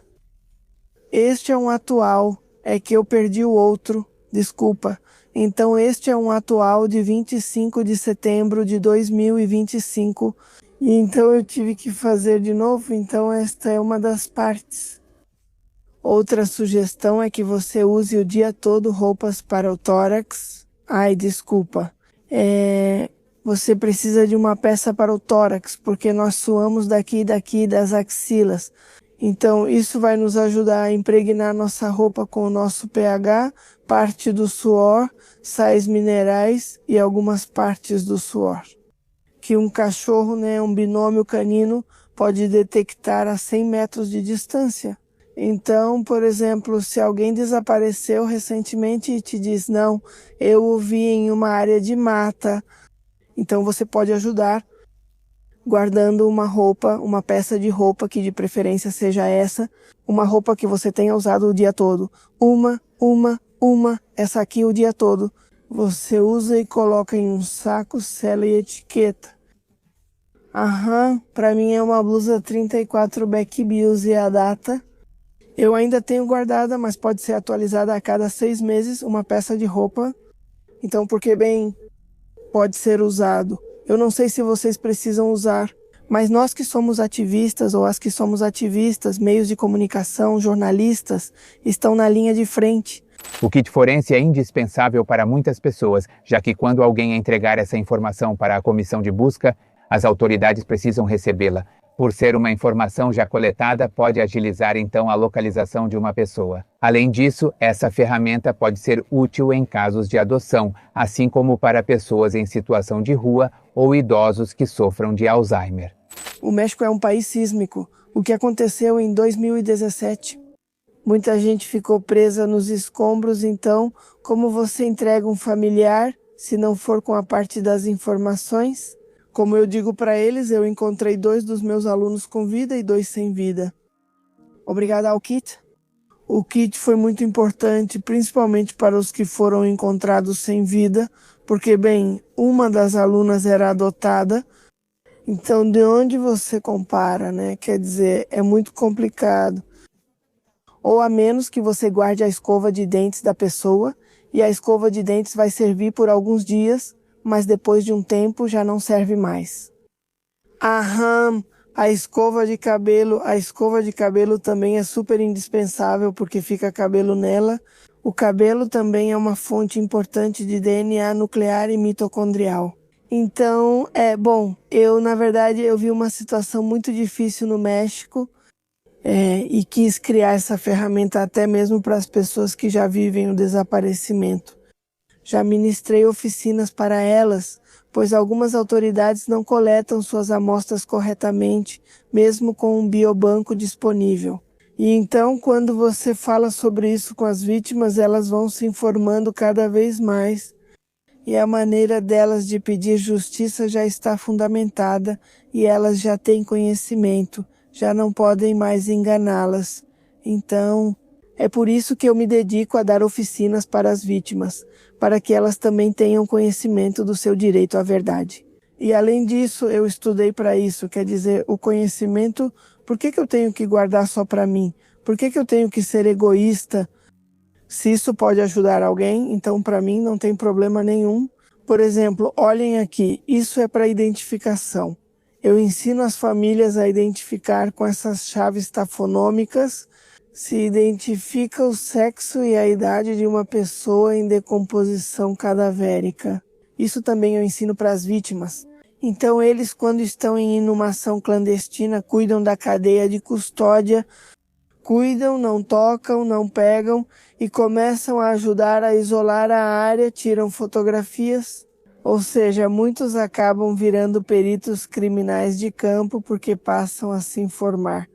Este é um atual, é que eu perdi o outro, desculpa. Então este é um atual de 25 de setembro de 2025. E então eu tive que fazer de novo, então esta é uma das partes. Outra sugestão é que você use o dia todo roupas para o tórax. Ai, desculpa. Você precisa de uma peça para o tórax, porque nós suamos daqui e daqui das axilas. Então, isso vai nos ajudar a impregnar nossa roupa com o nosso pH, parte do suor, sais minerais e algumas partes do suor. Que um cachorro, um binômio canino, pode detectar a 100 metros de distância. Então, por exemplo, se alguém desapareceu recentemente e te diz, não, eu o vi em uma área de mata, então você pode ajudar guardando uma roupa, uma peça de roupa, que de preferência seja essa, uma roupa que você tenha usado o dia todo. Essa aqui o dia todo. Você usa e coloca em um saco, sela e etiqueta. Para mim é uma blusa 34 Back Bios e a data. Eu ainda tenho guardada, mas pode ser atualizada a cada 6 meses, uma peça de roupa. Então, porque bem, pode ser usado. Eu não sei se vocês precisam usar, mas nós que somos ativistas, ou as que somos ativistas, meios de comunicação, jornalistas, estão na linha de frente. O kit forense é indispensável para muitas pessoas, já que quando alguém entregar essa informação para a comissão de busca, as autoridades precisam recebê-la. Por ser uma informação já coletada, pode agilizar então a localização de uma pessoa. Além disso, essa ferramenta pode ser útil em casos de adoção, assim como para pessoas em situação de rua ou idosos que sofram de Alzheimer. O México é um país sísmico. O que aconteceu em 2017? Muita gente ficou presa nos escombros, então, como você entrega um familiar, se não for com a parte das informações? Como eu digo para eles, eu encontrei 2 dos meus alunos com vida e 2 sem vida. Obrigada ao kit. O kit foi muito importante, principalmente para os que foram encontrados sem vida, porque, bem, uma das alunas era adotada. Então, de onde você compara, né? Quer dizer, é muito complicado. Ou a menos que você guarde a escova de dentes da pessoa, e a escova de dentes vai servir por alguns dias, mas depois de um tempo já não serve mais. Aham, a escova de cabelo também é super indispensável porque fica cabelo nela. O cabelo também é uma fonte importante de DNA nuclear e mitocondrial. Então, na verdade, eu vi uma situação muito difícil no México e quis criar essa ferramenta até mesmo para as pessoas que já vivem o desaparecimento. Já ministrei oficinas para elas, pois algumas autoridades não coletam suas amostras corretamente, mesmo com um biobanco disponível. E então, quando você fala sobre isso com as vítimas, elas vão se informando cada vez mais, e a maneira delas de pedir justiça já está fundamentada, e elas já têm conhecimento, já não podem mais enganá-las. Então, é por isso que eu me dedico a dar oficinas para as vítimas, para que elas também tenham conhecimento do seu direito à verdade. E além disso, eu estudei para isso, quer dizer, o conhecimento, por que eu tenho que guardar só para mim? Por que eu tenho que ser egoísta? Se isso pode ajudar alguém, então para mim não tem problema nenhum. Por exemplo, olhem aqui, isso é para identificação. Eu ensino as famílias a identificar com essas chaves tafonômicas. Se identifica o sexo e a idade de uma pessoa em decomposição cadavérica. Isso também eu ensino para as vítimas. Então eles, quando estão em inumação clandestina, cuidam da cadeia de custódia, cuidam, não tocam, não pegam e começam a ajudar a isolar a área, tiram fotografias. Ou seja, muitos acabam virando peritos criminais de campo porque passam a se informar.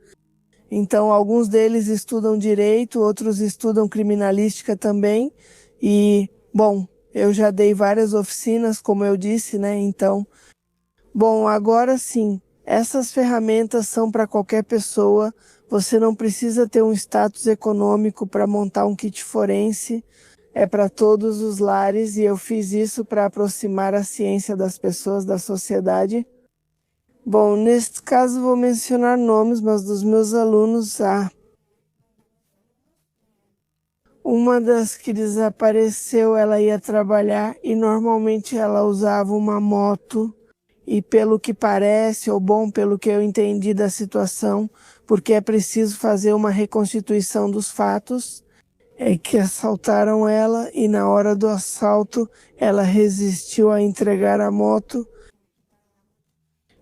Então, alguns deles estudam direito, outros estudam criminalística também. E, eu já dei várias oficinas, como eu disse, né? Então, agora sim, essas ferramentas são para qualquer pessoa. Você não precisa ter um status econômico para montar um kit forense. É para todos os lares e eu fiz isso para aproximar a ciência das pessoas da sociedade. Neste caso vou mencionar nomes, mas dos meus alunos, uma das que desapareceu, ela ia trabalhar e normalmente ela usava uma moto e pelo que parece, pelo que eu entendi da situação, porque é preciso fazer uma reconstituição dos fatos, é que assaltaram ela e na hora do assalto ela resistiu a entregar a moto.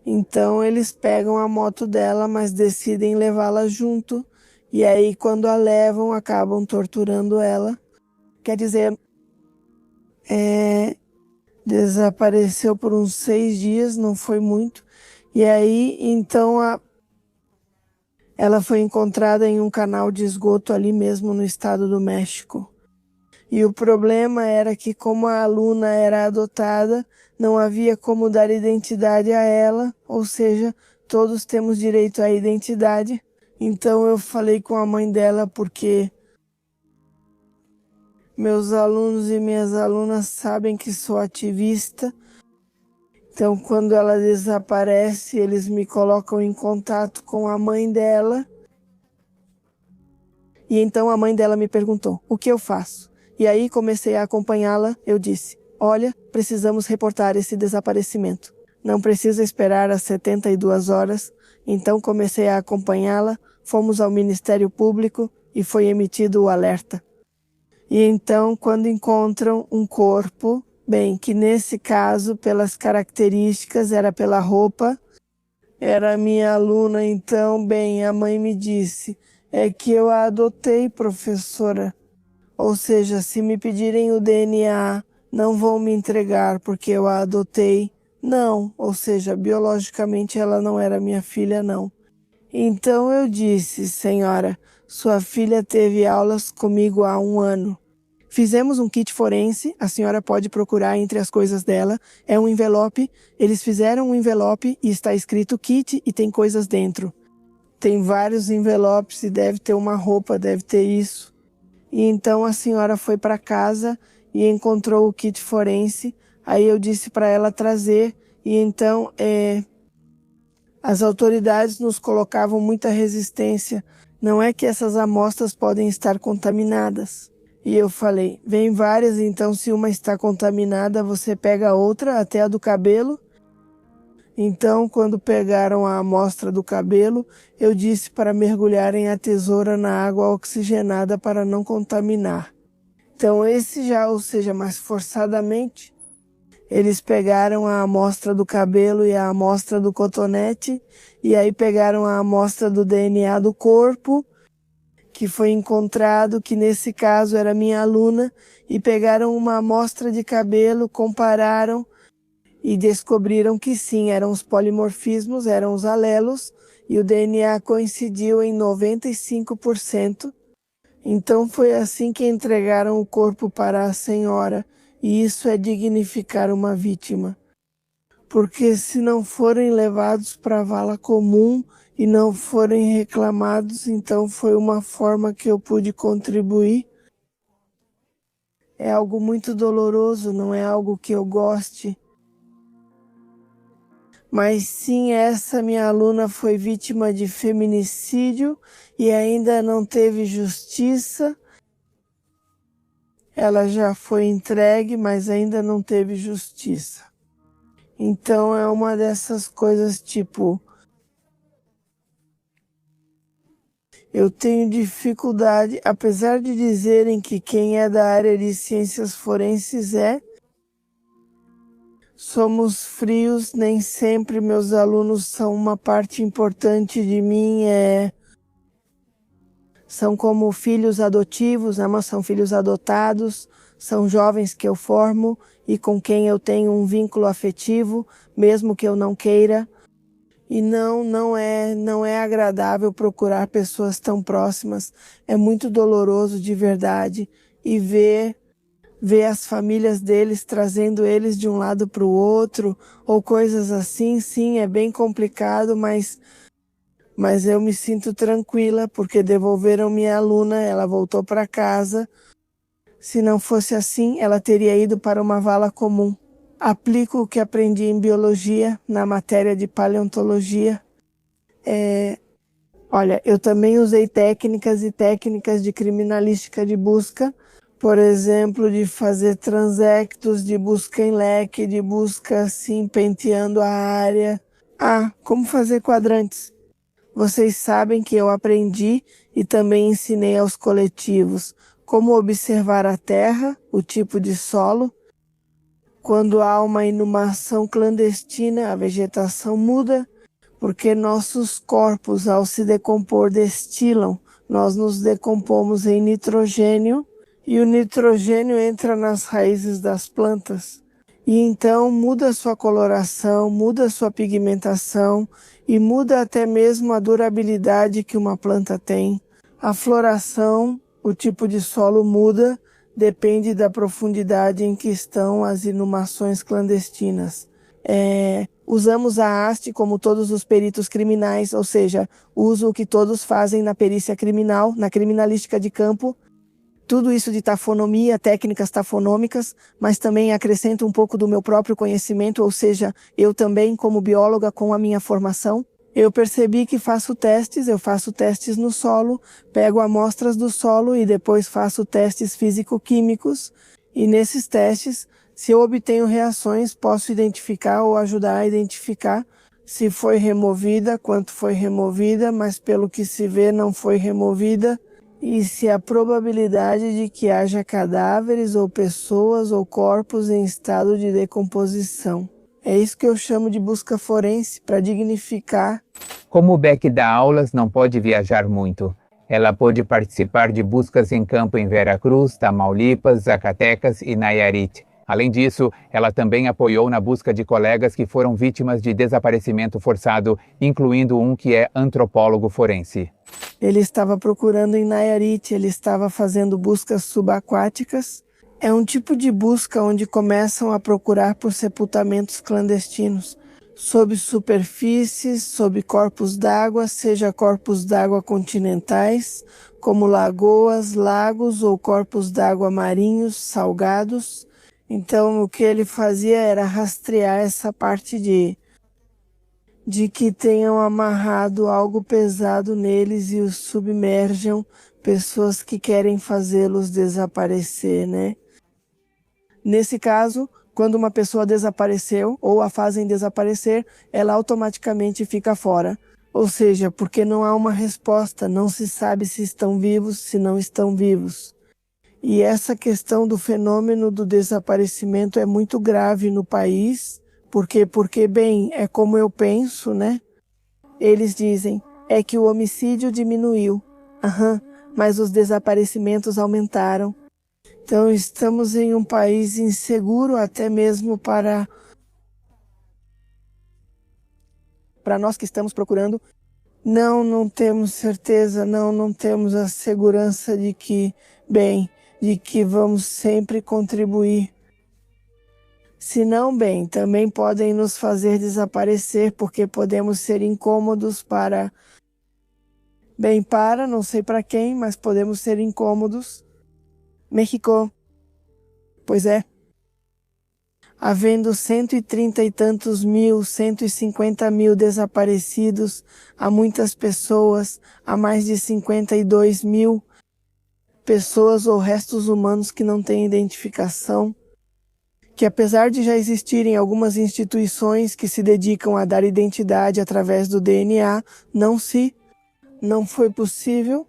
Então eles pegam a moto dela, mas decidem levá-la junto. E aí quando a levam, acabam torturando ela. Quer dizer, desapareceu por uns 6 dias, não foi muito. E aí, então, ela foi encontrada em um canal de esgoto ali mesmo no estado do México. E o problema era que, como a aluna era adotada, não havia como dar identidade a ela, ou seja, todos temos direito à identidade. Então eu falei com a mãe dela porque meus alunos e minhas alunas sabem que sou ativista. Então quando ela desaparece, eles me colocam em contato com a mãe dela. E então a mãe dela me perguntou, o que eu faço? E aí comecei a acompanhá-la, eu disse, olha, precisamos reportar esse desaparecimento. Não precisa esperar as 72 horas. Então comecei a acompanhá-la, fomos ao Ministério Público e foi emitido o alerta. E então, quando encontram um corpo, bem, que nesse caso, pelas características, era pela roupa, era minha aluna, então, bem, a mãe me disse, é que eu a adotei, professora. Ou seja, se me pedirem o DNA, não vão me entregar porque eu a adotei. Não, ou seja, biologicamente ela não era minha filha, não. Então eu disse, senhora, sua filha teve aulas comigo há 1 ano. Fizemos um kit forense, a senhora pode procurar entre as coisas dela, é um envelope, eles fizeram um envelope e está escrito kit e tem coisas dentro. Tem vários envelopes e deve ter uma roupa, deve ter isso. E então a senhora foi para casa e encontrou o kit forense. Aí eu disse para ela trazer e então as autoridades nos colocavam muita resistência. Não é que essas amostras podem estar contaminadas. E eu falei, vem várias, então se uma está contaminada, você pega outra, até a do cabelo. Então, quando pegaram a amostra do cabelo, eu disse para mergulharem a tesoura na água oxigenada para não contaminar. Então, esse já, ou seja, mais forçadamente, eles pegaram a amostra do cabelo e a amostra do cotonete, e aí pegaram a amostra do DNA do corpo, que foi encontrado, que nesse caso era minha aluna, e pegaram uma amostra de cabelo, compararam e descobriram que sim, eram os polimorfismos, eram os alelos, e o DNA coincidiu em 95%. Então foi assim que entregaram o corpo para a senhora, e isso é dignificar uma vítima. Porque se não forem levados para a vala comum e não forem reclamados, então foi uma forma que eu pude contribuir. É algo muito doloroso, não é algo que eu goste. Mas sim, essa minha aluna foi vítima de feminicídio e ainda não teve justiça. Ela já foi entregue, mas ainda não teve justiça. Então é uma dessas coisas tipo, eu tenho dificuldade, apesar de dizerem que quem é da área de ciências forenses somos frios, nem sempre meus alunos são uma parte importante de mim, são como filhos adotivos, mas são filhos adotados, são jovens que eu formo e com quem eu tenho um vínculo afetivo, mesmo que eu não queira. E não é agradável procurar pessoas tão próximas, é muito doloroso de verdade, e ver as famílias deles trazendo eles de um lado para o outro, ou coisas assim, sim, é bem complicado, mas eu me sinto tranquila, porque devolveram minha aluna, ela voltou para casa. Se não fosse assim, ela teria ido para uma vala comum. Aplico o que aprendi em biologia, na matéria de paleontologia. Olha, eu também usei técnicas e técnicas de criminalística de busca, por exemplo, de fazer transectos, de busca em leque, de busca assim, penteando a área. Como fazer quadrantes. Vocês sabem que eu aprendi e também ensinei aos coletivos como observar a terra, o tipo de solo. Quando há uma inumação clandestina, a vegetação muda, porque nossos corpos, ao se decompor, destilam. Nós nos decompomos em nitrogênio e o nitrogênio entra nas raízes das plantas. E então muda sua coloração, muda sua pigmentação e muda até mesmo a durabilidade que uma planta tem. A floração, o tipo de solo muda, depende da profundidade em que estão as inumações clandestinas. Usamos a haste como todos os peritos criminais, ou seja, uso o que todos fazem na perícia criminal, na criminalística de campo. Tudo isso de tafonomia, técnicas tafonômicas, mas também acrescento um pouco do meu próprio conhecimento, ou seja, eu também, como bióloga, com a minha formação, Eu percebi que eu faço testes no solo, pego amostras do solo e depois faço testes físico-químicos, e nesses testes, se eu obtenho reações, posso identificar ou ajudar a identificar se foi removida, quanto foi removida, mas pelo que se vê não foi removida, e se a probabilidade de que haja cadáveres ou pessoas ou corpos em estado de decomposição. É isso que eu chamo de busca forense, para dignificar. Como Beck dá aulas, não pode viajar muito. Ela pôde participar de buscas em campo em Veracruz, Tamaulipas, Zacatecas e Nayarit. Além disso, ela também apoiou na busca de colegas que foram vítimas de desaparecimento forçado, incluindo um que é antropólogo forense. Ele estava procurando em Nayarit, ele estava fazendo buscas subaquáticas. É um tipo de busca onde começam a procurar por sepultamentos clandestinos, sob superfícies, sob corpos d'água, seja corpos d'água continentais, como lagoas, lagos ou corpos d'água marinhos, salgados. Então, o que ele fazia era rastrear essa parte de que tenham amarrado algo pesado neles e os submerjam, pessoas que querem fazê-los desaparecer, né? Nesse caso, quando uma pessoa desapareceu ou a fazem desaparecer, ela automaticamente fica fora. Ou seja, porque não há uma resposta, não se sabe se estão vivos, se não estão vivos. E essa questão do fenômeno do desaparecimento é muito grave no país, porque bem, é como eu penso, né? Eles dizem, é que o homicídio diminuiu. Mas os desaparecimentos aumentaram. Então estamos em um país inseguro até mesmo para nós que estamos procurando. Não temos certeza, não temos a segurança de que vamos sempre contribuir. Se não, também podem nos fazer desaparecer, porque podemos ser incômodos não sei para quem, mas podemos ser incômodos. México, pois é. Havendo 130 e tantos mil, 150 mil desaparecidos, há muitas pessoas, há mais de 52 mil pessoas ou restos humanos que não têm identificação, que apesar de já existirem algumas instituições que se dedicam a dar identidade através do DNA, não foi possível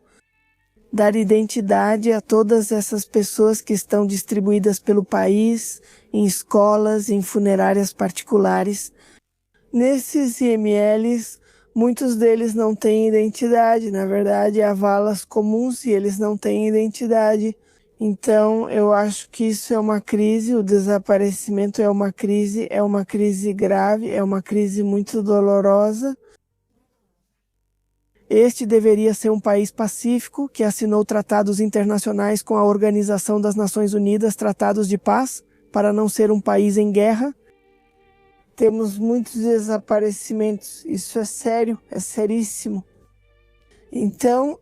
dar identidade a todas essas pessoas que estão distribuídas pelo país, em escolas, em funerárias particulares. Nesses IMLs, muitos deles não têm identidade, na verdade há valas comuns e eles não têm identidade. Então eu acho que isso é uma crise, o desaparecimento é uma crise grave, é uma crise muito dolorosa. Este deveria ser um país pacífico que assinou tratados internacionais com a Organização das Nações Unidas, tratados de paz, para não ser um país em guerra. Temos muitos desaparecimentos, isso é sério, é seríssimo. Então,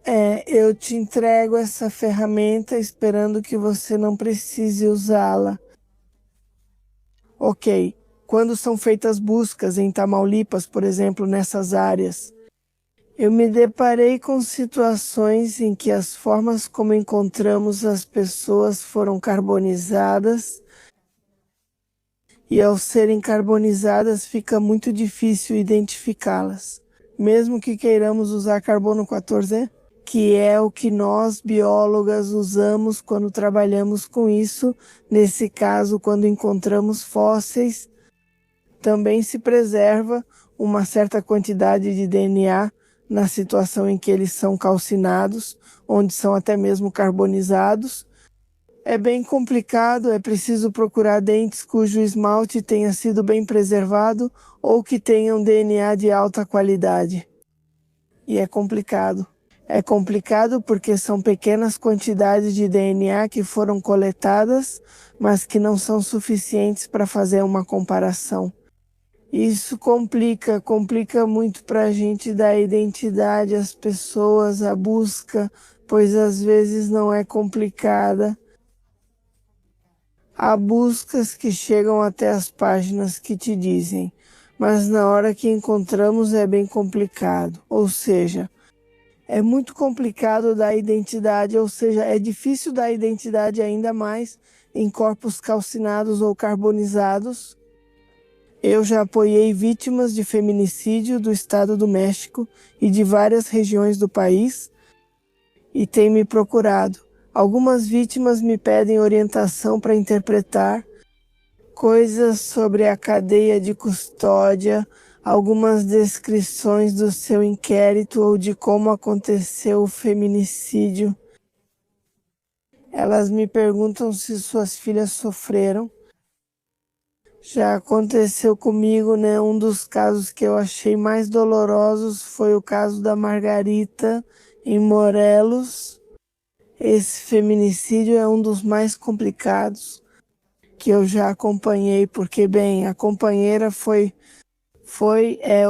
eu te entrego essa ferramenta esperando que você não precise usá-la. Ok, quando são feitas buscas em Tamaulipas, por exemplo, nessas áreas, eu me deparei com situações em que as formas como encontramos as pessoas foram carbonizadas e ao serem carbonizadas fica muito difícil identificá-las. Mesmo que queiramos usar carbono 14, que é o que nós biólogas usamos quando trabalhamos com isso, nesse caso quando encontramos fósseis, também se preserva uma certa quantidade de DNA na situação em que eles são calcinados, onde são até mesmo carbonizados. É bem complicado, é preciso procurar dentes cujo esmalte tenha sido bem preservado ou que tenham DNA de alta qualidade. E é complicado. É complicado porque são pequenas quantidades de DNA que foram coletadas, mas que não são suficientes para fazer uma comparação. Isso complica muito para a gente dar identidade às pessoas, a busca, pois às vezes não é complicada. Há buscas que chegam até as páginas que te dizem: mas na hora que encontramos é bem complicado. Ou seja, é muito complicado dar identidade, ou seja, é difícil dar identidade ainda mais em corpos calcinados ou carbonizados. Eu já apoiei vítimas de feminicídio do Estado do México e de várias regiões do país e tem me procurado. Algumas vítimas me pedem orientação para interpretar coisas sobre a cadeia de custódia, algumas descrições do seu inquérito ou de como aconteceu o feminicídio. Elas me perguntam se suas filhas sofreram. Já aconteceu comigo, né? Um dos casos que eu achei mais dolorosos foi o caso da Margarita, em Morelos. Esse feminicídio é um dos mais complicados que eu já acompanhei, porque, bem, a companheira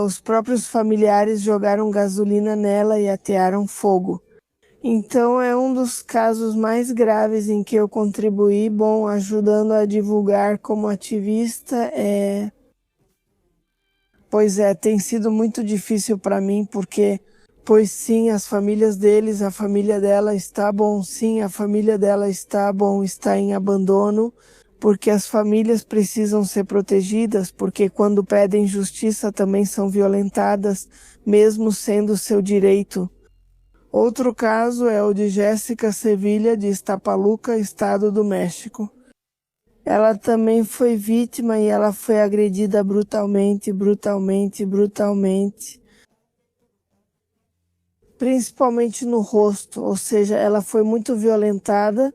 os próprios familiares jogaram gasolina nela e atearam fogo. Então é um dos casos mais graves em que eu contribuí, bom, ajudando a divulgar como ativista. Pois é, tem sido muito difícil para mim, pois sim, as famílias deles, a família dela está bom, sim, a família dela está bom, está em abandono, porque as famílias precisam ser protegidas, porque quando pedem justiça também são violentadas, mesmo sendo seu direito. Outro caso é o de Jéssica Sevilha, de Iztapaluca, Estado do México. Ela também foi vítima e ela foi agredida brutalmente, principalmente no rosto, ou seja, ela foi muito violentada,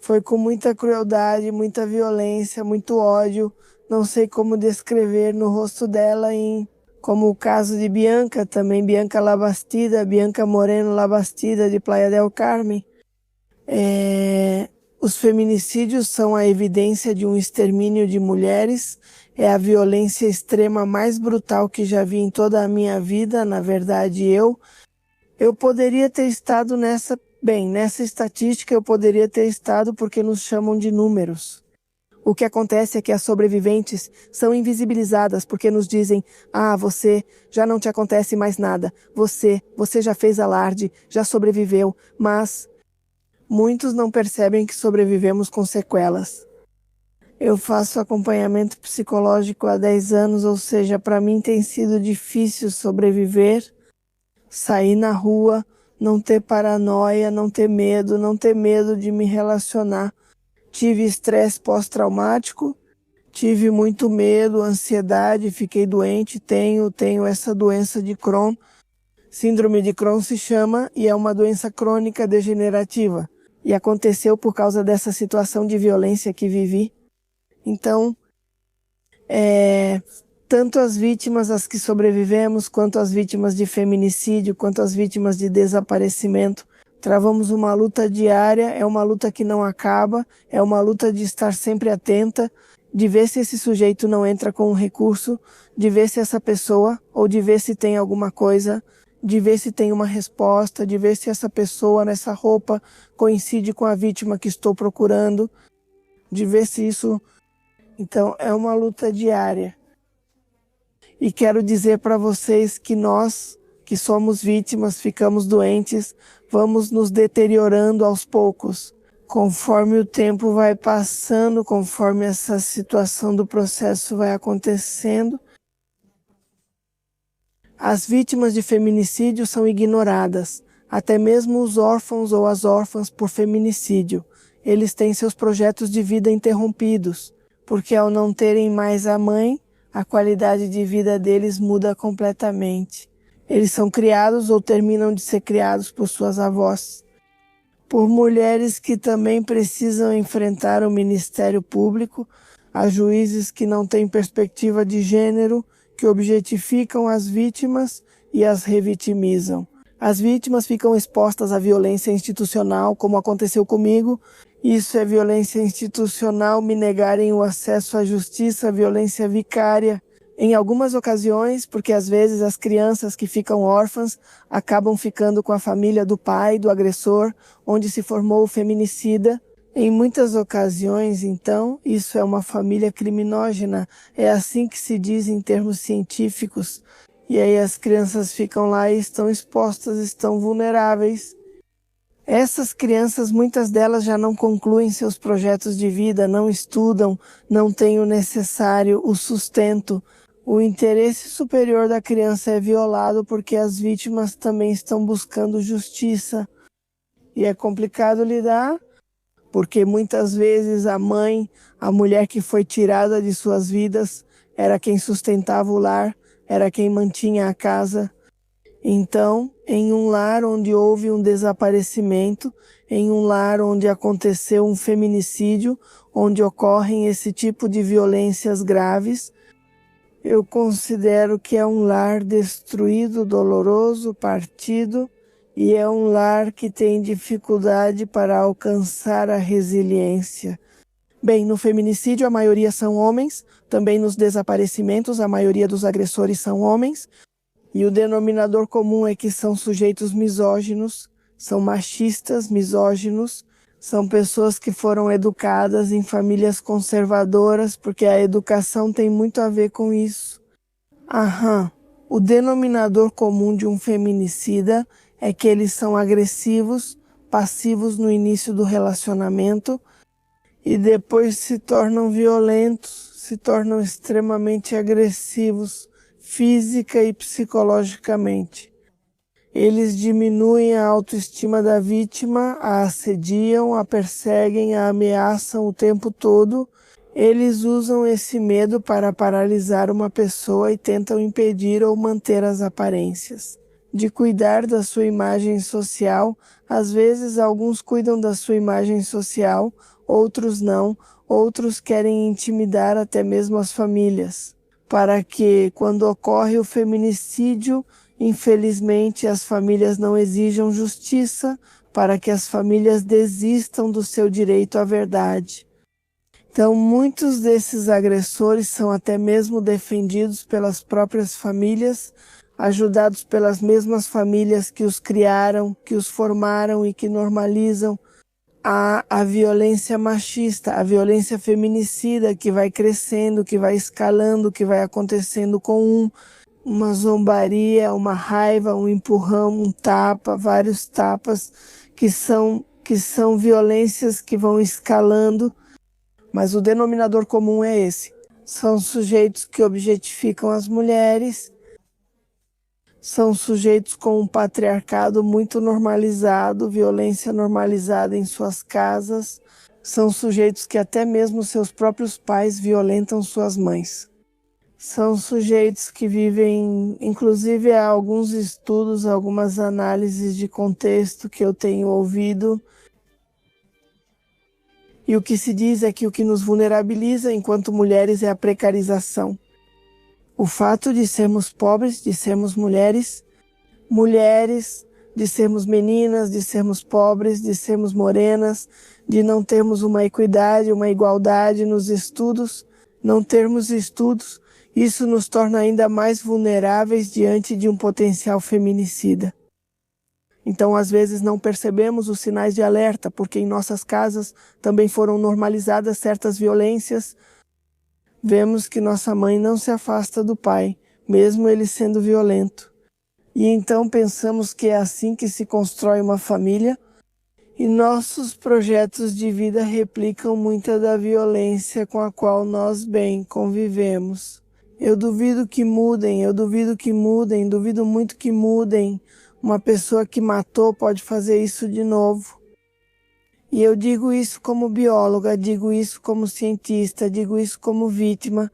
foi com muita crueldade, muita violência, muito ódio, não sei como descrever no rosto dela, como o caso de Bianca, também Bianca Labastida, Bianca Moreno Labastida, de Playa del Carmen. Os feminicídios são a evidência de um extermínio de mulheres, é a violência extrema mais brutal que já vi em toda a minha vida. Na verdade, eu poderia ter estado nessa estatística eu poderia ter estado porque nos chamam de números. O que acontece é que as sobreviventes são invisibilizadas porque nos dizem: você já não te acontece mais nada, você já fez alarde, já sobreviveu, mas muitos não percebem que sobrevivemos com sequelas. Eu faço acompanhamento psicológico há 10 anos, ou seja, para mim tem sido difícil sobreviver, sair na rua, não ter paranoia, não ter medo de me relacionar. Tive estresse pós-traumático, tive muito medo, ansiedade, fiquei doente, tenho essa doença de Crohn. Síndrome de Crohn se chama e é uma doença crônica degenerativa. E aconteceu por causa dessa situação de violência que vivi. Então, tanto as vítimas, as que sobrevivemos, quanto as vítimas de feminicídio, quanto as vítimas de desaparecimento, travamos uma luta diária, é uma luta que não acaba, é uma luta de estar sempre atenta, de ver se esse sujeito não entra com um recurso, de ver se essa pessoa, ou de ver se tem alguma coisa, de ver se tem uma resposta, de ver se essa pessoa nessa roupa coincide com a vítima que estou procurando, de ver se isso... Então, é uma luta diária. E quero dizer para vocês que nós, que somos vítimas, ficamos doentes, vamos nos deteriorando aos poucos. Conforme o tempo vai passando, conforme essa situação do processo vai acontecendo, as vítimas de feminicídio são ignoradas, até mesmo os órfãos ou as órfãs por feminicídio. Eles têm seus projetos de vida interrompidos, porque ao não terem mais a mãe, a qualidade de vida deles muda completamente. Eles são criados ou terminam de ser criados por suas avós. Por mulheres que também precisam enfrentar o Ministério Público, a juízes que não têm perspectiva de gênero, que objetificam as vítimas e as revitimizam. As vítimas ficam expostas à violência institucional, como aconteceu comigo. Isso é violência institucional, me negarem o acesso à justiça, violência vicária. Em algumas ocasiões, porque às vezes as crianças que ficam órfãs acabam ficando com a família do pai, do agressor, onde se formou o feminicida. Em muitas ocasiões, então, isso é uma família criminógena, é assim que se diz em termos científicos. E aí as crianças ficam lá e estão expostas, estão vulneráveis. Essas crianças, muitas delas já não concluem seus projetos de vida, não estudam, não têm o necessário, o sustento. O interesse superior da criança é violado porque as vítimas também estão buscando justiça. E é complicado lidar, porque muitas vezes a mãe, a mulher que foi tirada de suas vidas, era quem sustentava o lar, era quem mantinha a casa. Então, em um lar onde houve um desaparecimento, em um lar onde aconteceu um feminicídio, onde ocorrem esse tipo de violências graves, eu considero que é um lar destruído, doloroso, partido, e é um lar que tem dificuldade para alcançar a resiliência. Bem, no feminicídio a maioria são homens, também nos desaparecimentos a maioria dos agressores são homens, e o denominador comum é que são sujeitos misóginos, são machistas, misóginos, são pessoas que foram educadas em famílias conservadoras, porque a educação tem muito a ver com isso. O denominador comum de um feminicida é que eles são agressivos, passivos no início do relacionamento e depois se tornam violentos, se tornam extremamente agressivos, física e psicologicamente. Eles diminuem a autoestima da vítima, a assediam, a perseguem, a ameaçam o tempo todo. Eles usam esse medo para paralisar uma pessoa e tentam impedir ou manter as aparências. De cuidar da sua imagem social, às vezes alguns cuidam da sua imagem social, outros não, outros querem intimidar até mesmo as famílias, para que, quando ocorre o feminicídio, infelizmente as famílias não exijam justiça, para que as famílias desistam do seu direito à verdade. Então, muitos desses agressores são até mesmo defendidos pelas próprias famílias, ajudados pelas mesmas famílias que os criaram, que os formaram e que normalizam a violência machista, a violência feminicida que vai crescendo, que vai escalando, que vai acontecendo com uma zombaria, uma raiva, um empurrão, um tapa, vários tapas, que são violências que vão escalando, mas o denominador comum é esse. São sujeitos que objetificam as mulheres, são sujeitos com um patriarcado muito normalizado, violência normalizada em suas casas, são sujeitos que até mesmo seus próprios pais violentam suas mães. São sujeitos que vivem, inclusive há alguns estudos, algumas análises de contexto que eu tenho ouvido, e o que se diz é que o que nos vulnerabiliza enquanto mulheres é a precarização. O fato de sermos pobres, de sermos mulheres, de sermos meninas, de sermos pobres, de sermos morenas, de não termos uma equidade, uma igualdade nos estudos, não termos estudos, isso nos torna ainda mais vulneráveis diante de um potencial feminicida. Então, às vezes, não percebemos os sinais de alerta, porque em nossas casas também foram normalizadas certas violências. Vemos que nossa mãe não se afasta do pai, mesmo ele sendo violento. E então pensamos que é assim que se constrói uma família, e nossos projetos de vida replicam muita da violência com a qual nós bem convivemos. Eu duvido muito que mudem. Uma pessoa que matou pode fazer isso de novo. E eu digo isso como bióloga, digo isso como cientista, digo isso como vítima,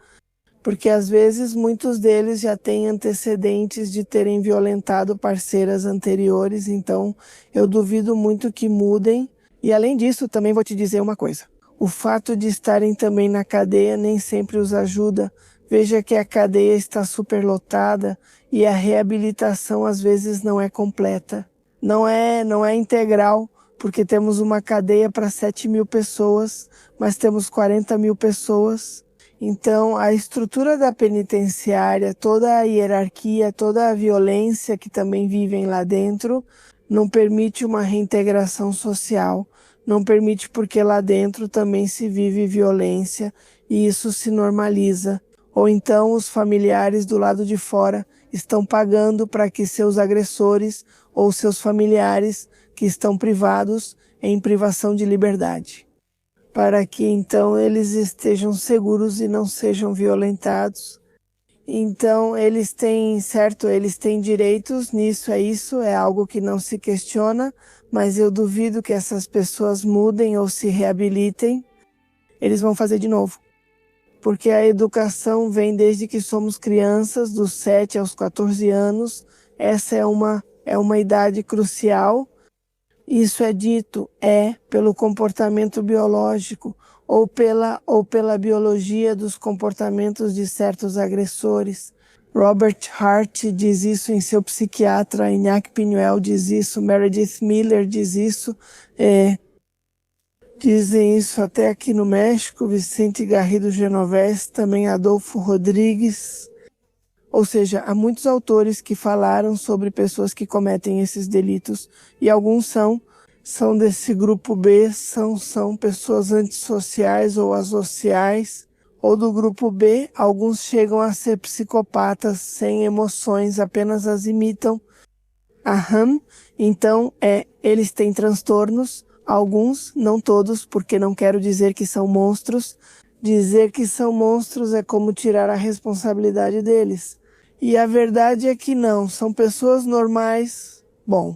porque às vezes muitos deles já têm antecedentes de terem violentado parceiras anteriores, então eu duvido muito que mudem. E além disso, também vou te dizer uma coisa. O fato de estarem também na cadeia nem sempre os ajuda. Veja que a cadeia está superlotada e a reabilitação às vezes não é completa. Não é integral, porque temos uma cadeia para 7.000 pessoas, mas temos 40.000 pessoas. Então, a estrutura da penitenciária, toda a hierarquia, toda a violência que também vivem lá dentro, não permite uma reintegração social, não permite porque lá dentro também se vive violência e isso se normaliza. Ou então os familiares do lado de fora estão pagando para que seus agressores ou seus familiares que estão privados em privação de liberdade, para que então eles estejam seguros e não sejam violentados. Então eles têm, certo, eles têm direitos nisso, isso é algo que não se questiona, mas eu duvido que essas pessoas mudem ou se reabilitem. Eles vão fazer de novo. Porque a educação vem desde que somos crianças, dos 7 aos 14 anos. Essa é uma idade crucial. Isso é dito pelo comportamento biológico ou pela biologia dos comportamentos de certos agressores. Robert Hart diz isso em seu Psiquiatra, Iñaki Piñuel diz isso, Meredith Miller diz isso, dizem isso até aqui no México, Vicente Garrido Genovese, também Adolfo Rodrigues. Ou seja, há muitos autores que falaram sobre pessoas que cometem esses delitos e alguns são desse grupo B, são pessoas antissociais ou asociais. Ou do grupo B, alguns chegam a ser psicopatas sem emoções, apenas as imitam. Então, eles têm transtornos. Alguns, não todos, porque não quero dizer que são monstros. Dizer que são monstros é como tirar a responsabilidade deles. E a verdade é que não, são pessoas normais,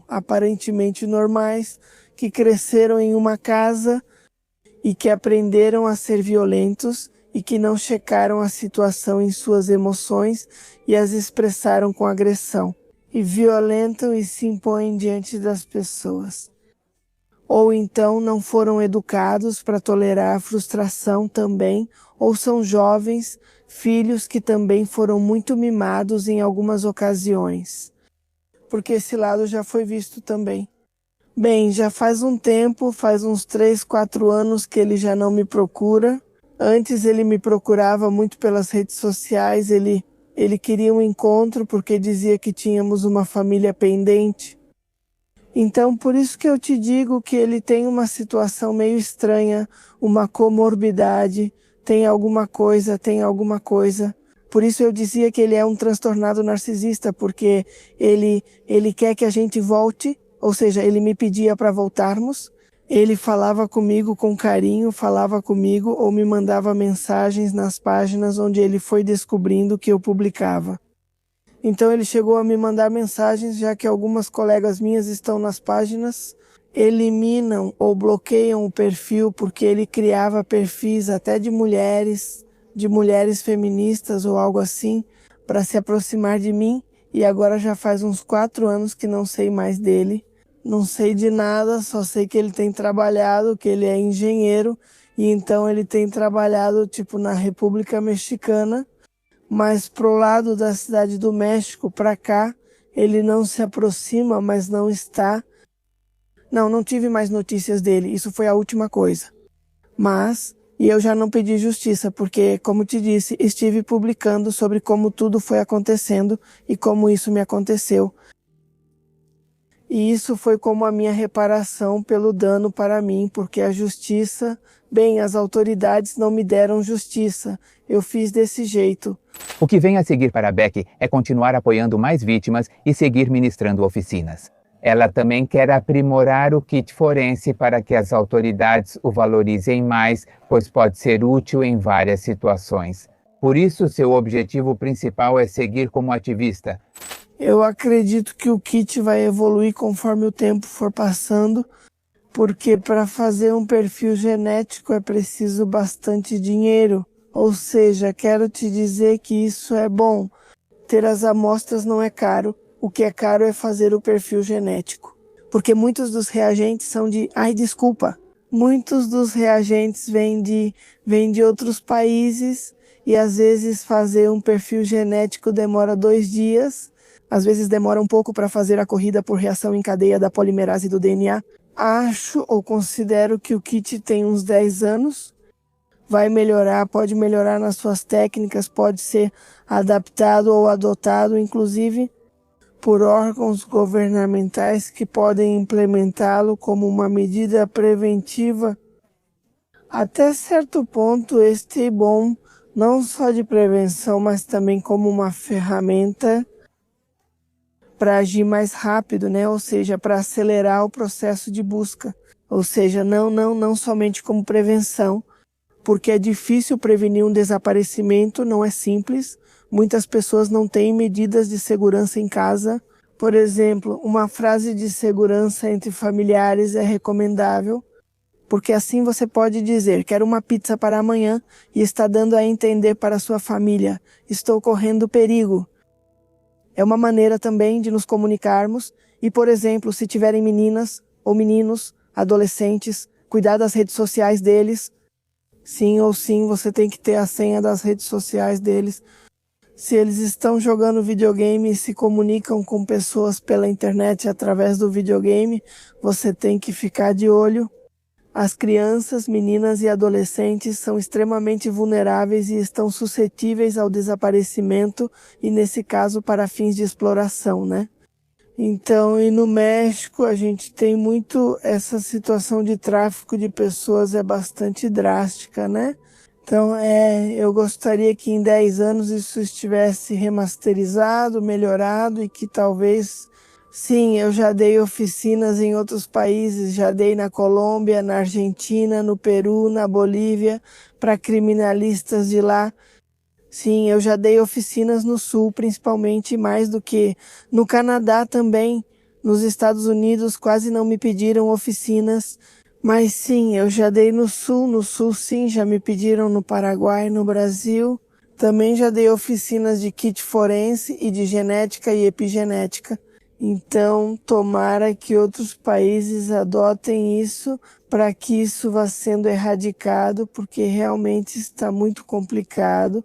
aparentemente normais, que cresceram em uma casa e que aprenderam a ser violentos e que não checaram a situação em suas emoções e as expressaram com agressão. E violentam e se impõem diante das pessoas. Ou então não foram educados para tolerar a frustração também, ou são jovens, filhos que também foram muito mimados em algumas ocasiões. Porque esse lado já foi visto também. Bem, já faz um tempo, faz uns 3, 4 anos que ele já não me procura. Antes ele me procurava muito pelas redes sociais, ele queria um encontro porque dizia que tínhamos uma família pendente. Então, por isso que eu te digo que ele tem uma situação meio estranha, uma comorbidade, tem alguma coisa. Por isso eu dizia que ele é um transtornado narcisista, porque ele quer que a gente volte, ou seja, ele me pedia para voltarmos, ele falava comigo com carinho, falava comigo ou me mandava mensagens nas páginas onde ele foi descobrindo que eu publicava. Então ele chegou a me mandar mensagens, já que algumas colegas minhas estão nas páginas, eliminam ou bloqueiam o perfil porque ele criava perfis até de mulheres feministas ou algo assim, para se aproximar de mim, e agora já faz uns 4 anos que não sei mais dele, não sei de nada, só sei que ele tem trabalhado, que ele é engenheiro, e então ele tem trabalhado na República Mexicana, mas pro lado da Cidade do México, para cá, ele não se aproxima, mas não está. Não tive mais notícias dele, isso foi a última coisa. E eu já não pedi justiça, porque, como te disse, estive publicando sobre como tudo foi acontecendo e como isso me aconteceu. E isso foi como a minha reparação pelo dano para mim, porque a justiça, as autoridades não me deram justiça. Eu fiz desse jeito. O que vem a seguir para Becky é continuar apoiando mais vítimas e seguir ministrando oficinas. Ela também quer aprimorar o kit forense para que as autoridades o valorizem mais, pois pode ser útil em várias situações. Por isso, seu objetivo principal é seguir como ativista. Eu acredito que o kit vai evoluir conforme o tempo for passando, porque para fazer um perfil genético é preciso bastante dinheiro. Ou seja, quero te dizer que isso é bom. Ter as amostras não é caro. O que é caro é fazer o perfil genético. Porque muitos dos reagentes são muitos dos reagentes vêm de outros países e às vezes fazer um perfil genético demora 2 dias. Às vezes demora um pouco para fazer a corrida por reação em cadeia da polimerase do DNA. Acho ou considero que o kit tem uns 10 anos. Vai melhorar, pode melhorar nas suas técnicas, pode ser adaptado ou adotado, inclusive, por órgãos governamentais que podem implementá-lo como uma medida preventiva. Até certo ponto, este é bom, não só de prevenção, mas também como uma ferramenta para agir mais rápido, né? Ou seja, para acelerar o processo de busca. Ou seja, não somente como prevenção, porque é difícil prevenir um desaparecimento, não é simples. Muitas pessoas não têm medidas de segurança em casa. Por exemplo, uma frase de segurança entre familiares é recomendável, porque assim você pode dizer: quero uma pizza para amanhã, e está dando a entender para sua família: estou correndo perigo. É uma maneira também de nos comunicarmos e, por exemplo, se tiverem meninas ou meninos, adolescentes, cuidar das redes sociais deles. Sim ou sim, você tem que ter a senha das redes sociais deles. Se eles estão jogando videogame e se comunicam com pessoas pela internet através do videogame, você tem que ficar de olho. As crianças, meninas e adolescentes são extremamente vulneráveis e estão suscetíveis ao desaparecimento e, nesse caso, para fins de exploração, né? Então, e no México a gente tem muito essa situação de tráfico de pessoas, é bastante drástica, né? Então, eu gostaria que em 10 anos isso estivesse remasterizado, melhorado e que talvez... Sim, eu já dei oficinas em outros países, já dei na Colômbia, na Argentina, no Peru, na Bolívia, para criminalistas de lá. Sim, eu já dei oficinas no Sul, principalmente, mais do que no Canadá também. Nos Estados Unidos quase não me pediram oficinas, mas sim, eu já dei no Sul sim, já me pediram no Paraguai, no Brasil. Também já dei oficinas de kit forense e de genética e epigenética. Então, tomara que outros países adotem isso para que isso vá sendo erradicado, porque realmente está muito complicado.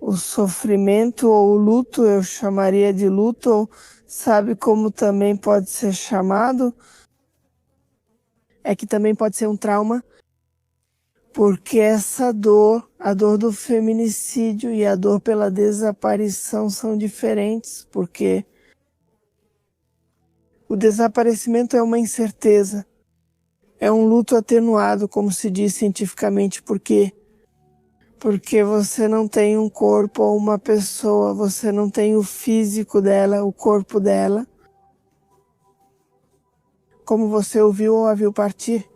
O sofrimento ou o luto, eu chamaria de luto, ou sabe como também pode ser chamado? É que também pode ser um trauma, porque essa dor, a dor do feminicídio e a dor pela desaparição são diferentes, porque o desaparecimento é uma incerteza, é um luto atenuado, como se diz cientificamente, porque você não tem um corpo ou uma pessoa, você não tem o físico dela, o corpo dela, como você o viu ou a viu partir.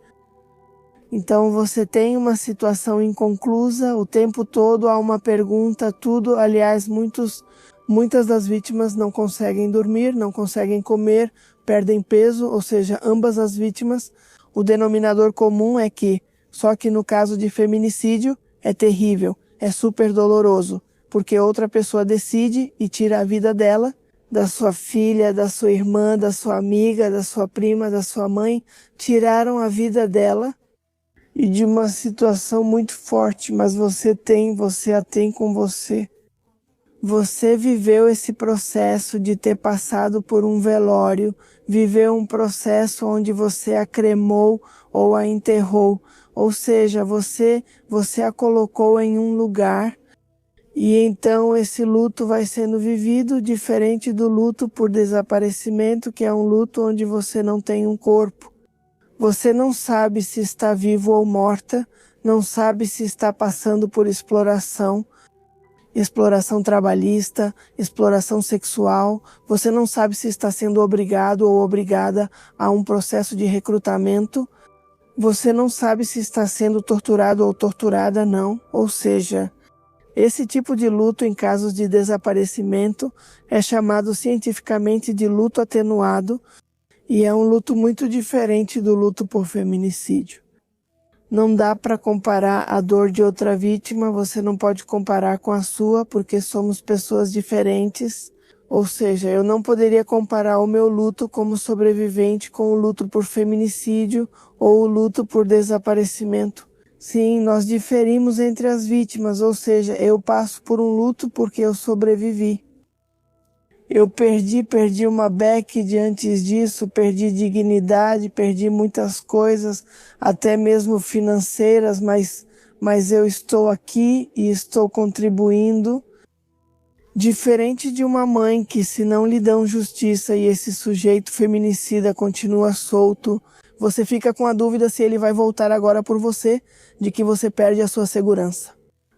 Então você tem uma situação inconclusa, o tempo todo há uma pergunta, tudo. Aliás, muitas das vítimas não conseguem dormir, não conseguem comer, perdem peso, ou seja, ambas as vítimas. O denominador comum é que, só que no caso de feminicídio, é terrível, é super doloroso, porque outra pessoa decide e tira a vida dela, da sua filha, da sua irmã, da sua amiga, da sua prima, da sua mãe, tiraram a vida dela. E de uma situação muito forte, mas você a tem com você. Você viveu esse processo de ter passado por um velório, viveu um processo onde você a cremou ou a enterrou, ou seja, você a colocou em um lugar, e então esse luto vai sendo vivido diferente do luto por desaparecimento, que é um luto onde você não tem um corpo. Você não sabe se está vivo ou morta, não sabe se está passando por exploração trabalhista, exploração sexual. Você não sabe se está sendo obrigado ou obrigada a um processo de recrutamento. Você não sabe se está sendo torturado ou torturada, não. Ou seja, esse tipo de luto em casos de desaparecimento é chamado cientificamente de luto atenuado, e é um luto muito diferente do luto por feminicídio. Não dá para comparar a dor de outra vítima, você não pode comparar com a sua, porque somos pessoas diferentes. Ou seja, eu não poderia comparar o meu luto como sobrevivente com o luto por feminicídio ou o luto por desaparecimento. Sim, nós diferimos entre as vítimas, ou seja, eu passo por um luto porque eu sobrevivi. Eu perdi uma Becky antes disso, perdi dignidade, perdi muitas coisas, até mesmo financeiras, mas eu estou aqui e estou contribuindo Diferente de uma mãe que, se não lhe dão justiça e esse sujeito feminicida continua solto, você fica com a dúvida se ele vai voltar agora por você, de que você perde a sua segurança.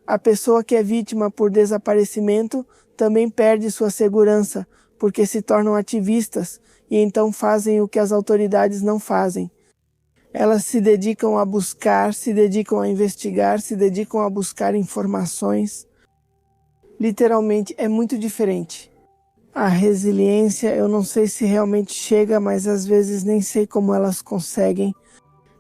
A pessoa que é vítima por desaparecimento também perde sua segurança, porque se tornam ativistas e então fazem o que as autoridades não fazem. Elas se dedicam a buscar, se dedicam a investigar, se dedicam a buscar informações. Literalmente é muito diferente. A resiliência, eu não sei se realmente chega, mas às vezes nem sei como elas conseguem.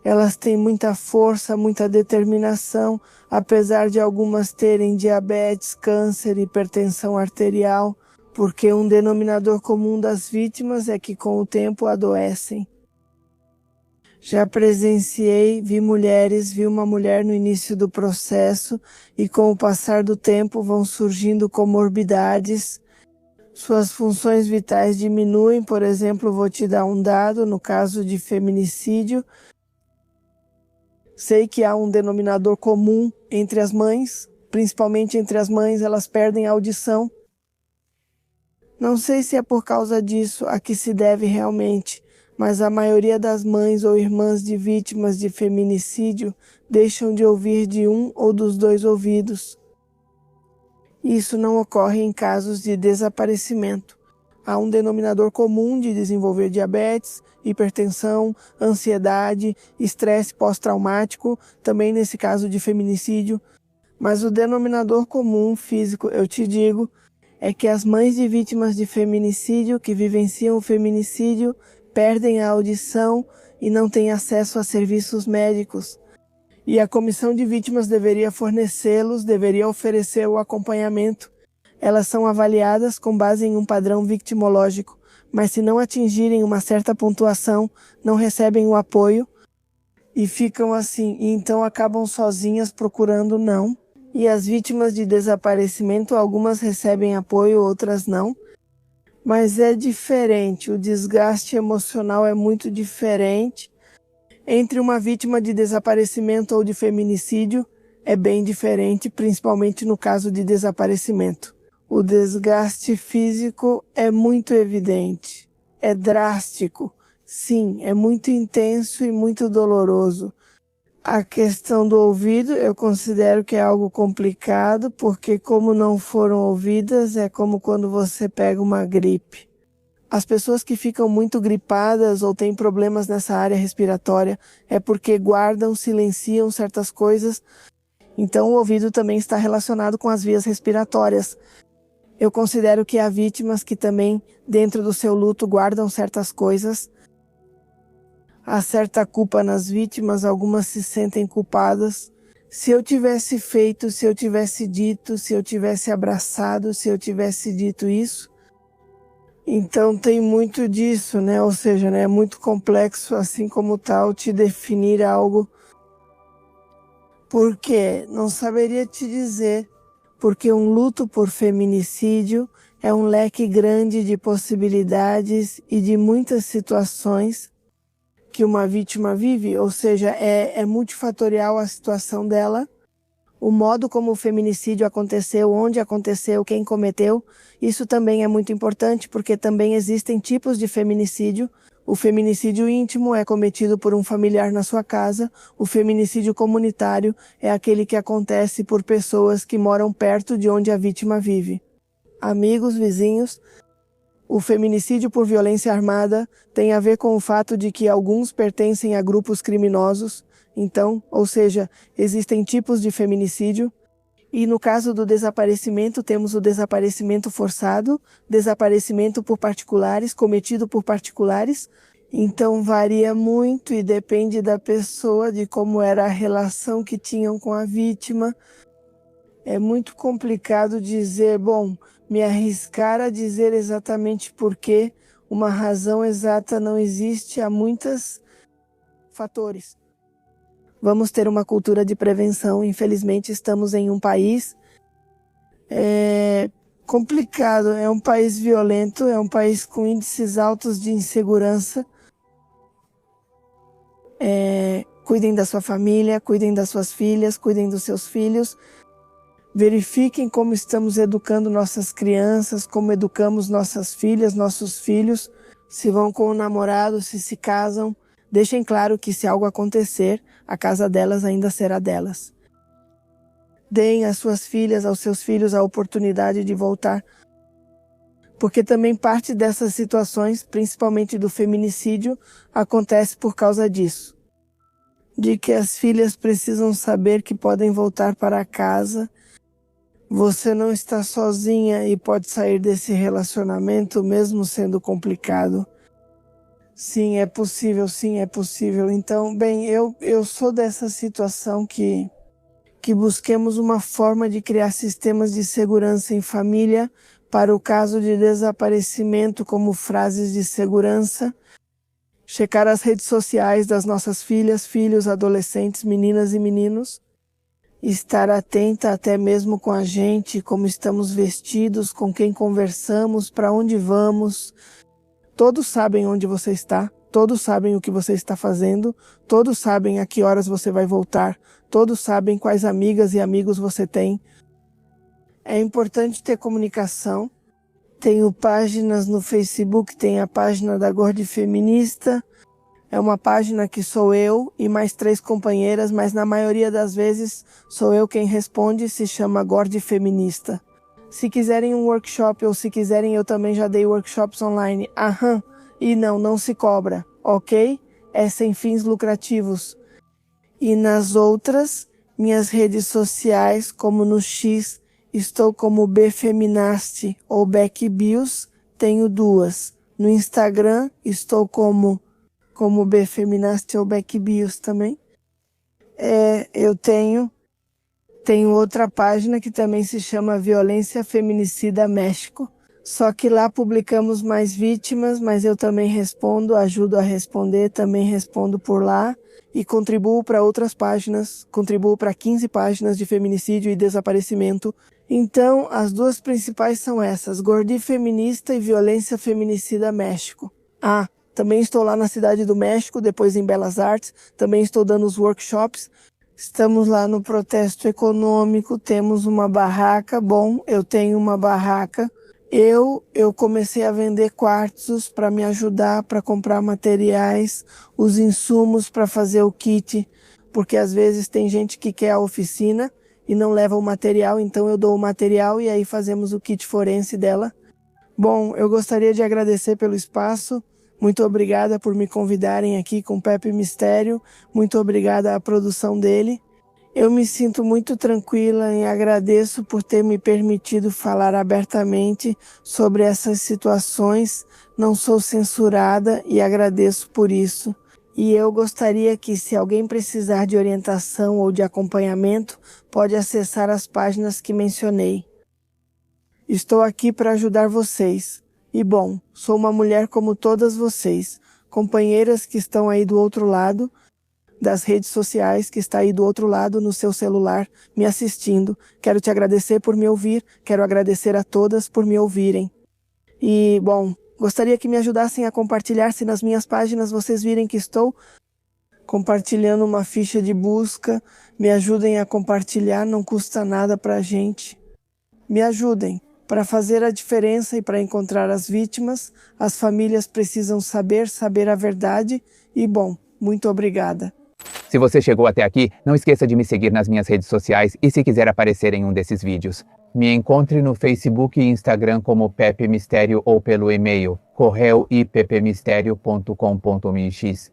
Elas têm muita força, muita determinação, apesar de algumas terem diabetes, câncer, hipertensão arterial, porque um denominador comum das vítimas é que com o tempo adoecem. Já presenciei, vi uma mulher no início do processo e com o passar do tempo vão surgindo comorbidades, suas funções vitais diminuem, por exemplo, vou te dar um dado, no caso de feminicídio, sei que há um denominador comum entre as mães, principalmente entre as mães, elas perdem a audição. Não sei se é por causa disso a que se deve realmente, mas a maioria das mães ou irmãs de vítimas de feminicídio deixam de ouvir de um ou dos dois ouvidos. Isso não ocorre em casos de desaparecimento. Há um denominador comum de desenvolver diabetes, hipertensão, ansiedade, estresse pós-traumático, também nesse caso de feminicídio, mas o denominador comum físico, eu te digo, é que as mães de vítimas de feminicídio que vivenciam o feminicídio perdem a audição e não têm acesso a serviços médicos. E a comissão de vítimas deveria fornecê-los, deveria oferecer o acompanhamento. Elas são avaliadas com base em um padrão victimológico, mas se não atingirem uma certa pontuação, não recebem o apoio e ficam assim, e então acabam sozinhas procurando não. E as vítimas de desaparecimento, algumas recebem apoio, outras não. Mas é diferente, o desgaste emocional é muito diferente. Entre uma vítima de desaparecimento ou de feminicídio, é bem diferente, principalmente no caso de desaparecimento. O desgaste físico é muito evidente, é drástico, sim, é muito intenso e muito doloroso. A questão do ouvido eu considero que é algo complicado, porque como não foram ouvidas, é como quando você pega uma gripe. As pessoas que ficam muito gripadas ou têm problemas nessa área respiratória é porque guardam, silenciam certas coisas, então o ouvido também está relacionado com as vias respiratórias. Eu considero que há vítimas que também, dentro do seu luto, guardam certas coisas. Há certa culpa nas vítimas, algumas se sentem culpadas. Se eu tivesse feito, se eu tivesse dito, se eu tivesse abraçado, se eu tivesse dito isso. Então tem muito disso, né? Ou seja, né? É muito complexo, assim como tal, te definir algo. Por quê? Não saberia te dizer. Porque um luto por feminicídio é um leque grande de possibilidades e de muitas situações que uma vítima vive, ou seja, é multifatorial a situação dela, o modo como o feminicídio aconteceu, onde aconteceu, quem cometeu, isso também é muito importante, porque também existem tipos de feminicídio. O feminicídio íntimo é cometido por um familiar na sua casa, o feminicídio comunitário é aquele que acontece por pessoas que moram perto de onde a vítima vive. Amigos, vizinhos. O feminicídio por violência armada tem a ver com o fato de que alguns pertencem a grupos criminosos, então, ou seja, existem tipos de feminicídio. E no caso do desaparecimento, temos o desaparecimento forçado, desaparecimento por particulares, cometido por particulares. Então varia muito e depende da pessoa, de como era a relação que tinham com a vítima. É muito complicado dizer, me arriscar a dizer exatamente por quê. Uma razão exata não existe, há muitos fatores. Vamos ter uma cultura de prevenção. Infelizmente, estamos em um país complicado, é um país violento, é um país com índices altos de insegurança. Cuidem da sua família, cuidem das suas filhas, cuidem dos seus filhos. Verifiquem como estamos educando nossas crianças, como educamos nossas filhas, nossos filhos, se vão com o namorado, se casam. Deixem claro que se algo acontecer, a casa delas ainda será delas. Deem às suas filhas, aos seus filhos, a oportunidade de voltar, porque também parte dessas situações, principalmente do feminicídio, acontece por causa disso. De que as filhas precisam saber que podem voltar para casa. Você não está sozinha e pode sair desse relacionamento mesmo sendo complicado. Sim, é possível, sim, é possível. Então, bem, eu sou dessa situação que busquemos uma forma de criar sistemas de segurança em família para o caso de desaparecimento, como frases de segurança, checar as redes sociais das nossas filhas, filhos, adolescentes, meninas e meninos, estar atenta até mesmo com a gente, como estamos vestidos, com quem conversamos, para onde vamos. Todos sabem onde você está, todos sabem o que você está fazendo, todos sabem a que horas você vai voltar, todos sabem quais amigas e amigos você tem. É importante ter comunicação. Tenho páginas no Facebook, tem a página da Gordi Feminista. É uma página que sou eu e mais 3 companheiras, mas na maioria das vezes sou eu quem responde, se chama Gordi Feminista. Se quiserem um workshop ou se quiserem, eu também já dei workshops online. Aham, e não se cobra, ok? É sem fins lucrativos. E nas outras, minhas redes sociais, como no X, estou como Bfeminaste ou Becky Bios, tenho 2. No Instagram, estou como Bfeminaste ou Becky Bios também. Eu tenho outra página que também se chama Violência Feminicida México, só que lá publicamos mais vítimas, mas eu também respondo, ajudo a responder, também respondo por lá e contribuo para outras páginas, contribuo para 15 páginas de feminicídio e desaparecimento. Então, as 2 principais são essas, Gordi Feminista e Violência Feminicida México. Também estou lá na Cidade do México, depois em Belas Artes, também estou dando os workshops. Estamos lá no protesto econômico, temos uma barraca. Bom, eu tenho uma barraca. Eu comecei a vender quartzos para me ajudar, para comprar materiais, os insumos para fazer o kit, porque às vezes tem gente que quer a oficina e não leva o material, então eu dou o material e aí fazemos o kit forense dela. Bom, eu gostaria de agradecer pelo espaço. Muito obrigada por me convidarem aqui com Pepe Mistério. Muito obrigada à produção dele. Eu me sinto muito tranquila e agradeço por ter me permitido falar abertamente sobre essas situações. Não sou censurada e agradeço por isso. E eu gostaria que, se alguém precisar de orientação ou de acompanhamento, pode acessar as páginas que mencionei. Estou aqui para ajudar vocês. E bom, sou uma mulher como todas vocês, companheiras que estão aí do outro lado das redes sociais, que está aí do outro lado no seu celular, me assistindo. Quero te agradecer por me ouvir, quero agradecer a todas por me ouvirem. E, bom, gostaria que me ajudassem a compartilhar, se nas minhas páginas vocês virem que estou compartilhando uma ficha de busca, me ajudem a compartilhar, não custa nada pra gente. Me ajudem. Para fazer a diferença e para encontrar as vítimas, as famílias precisam saber a verdade e, bom, muito obrigada. Se você chegou até aqui, não esqueça de me seguir nas minhas redes sociais e se quiser aparecer em um desses vídeos. Me encontre no Facebook e Instagram como Pepe Mistério ou pelo e-mail correio@ppmistério.com.mx.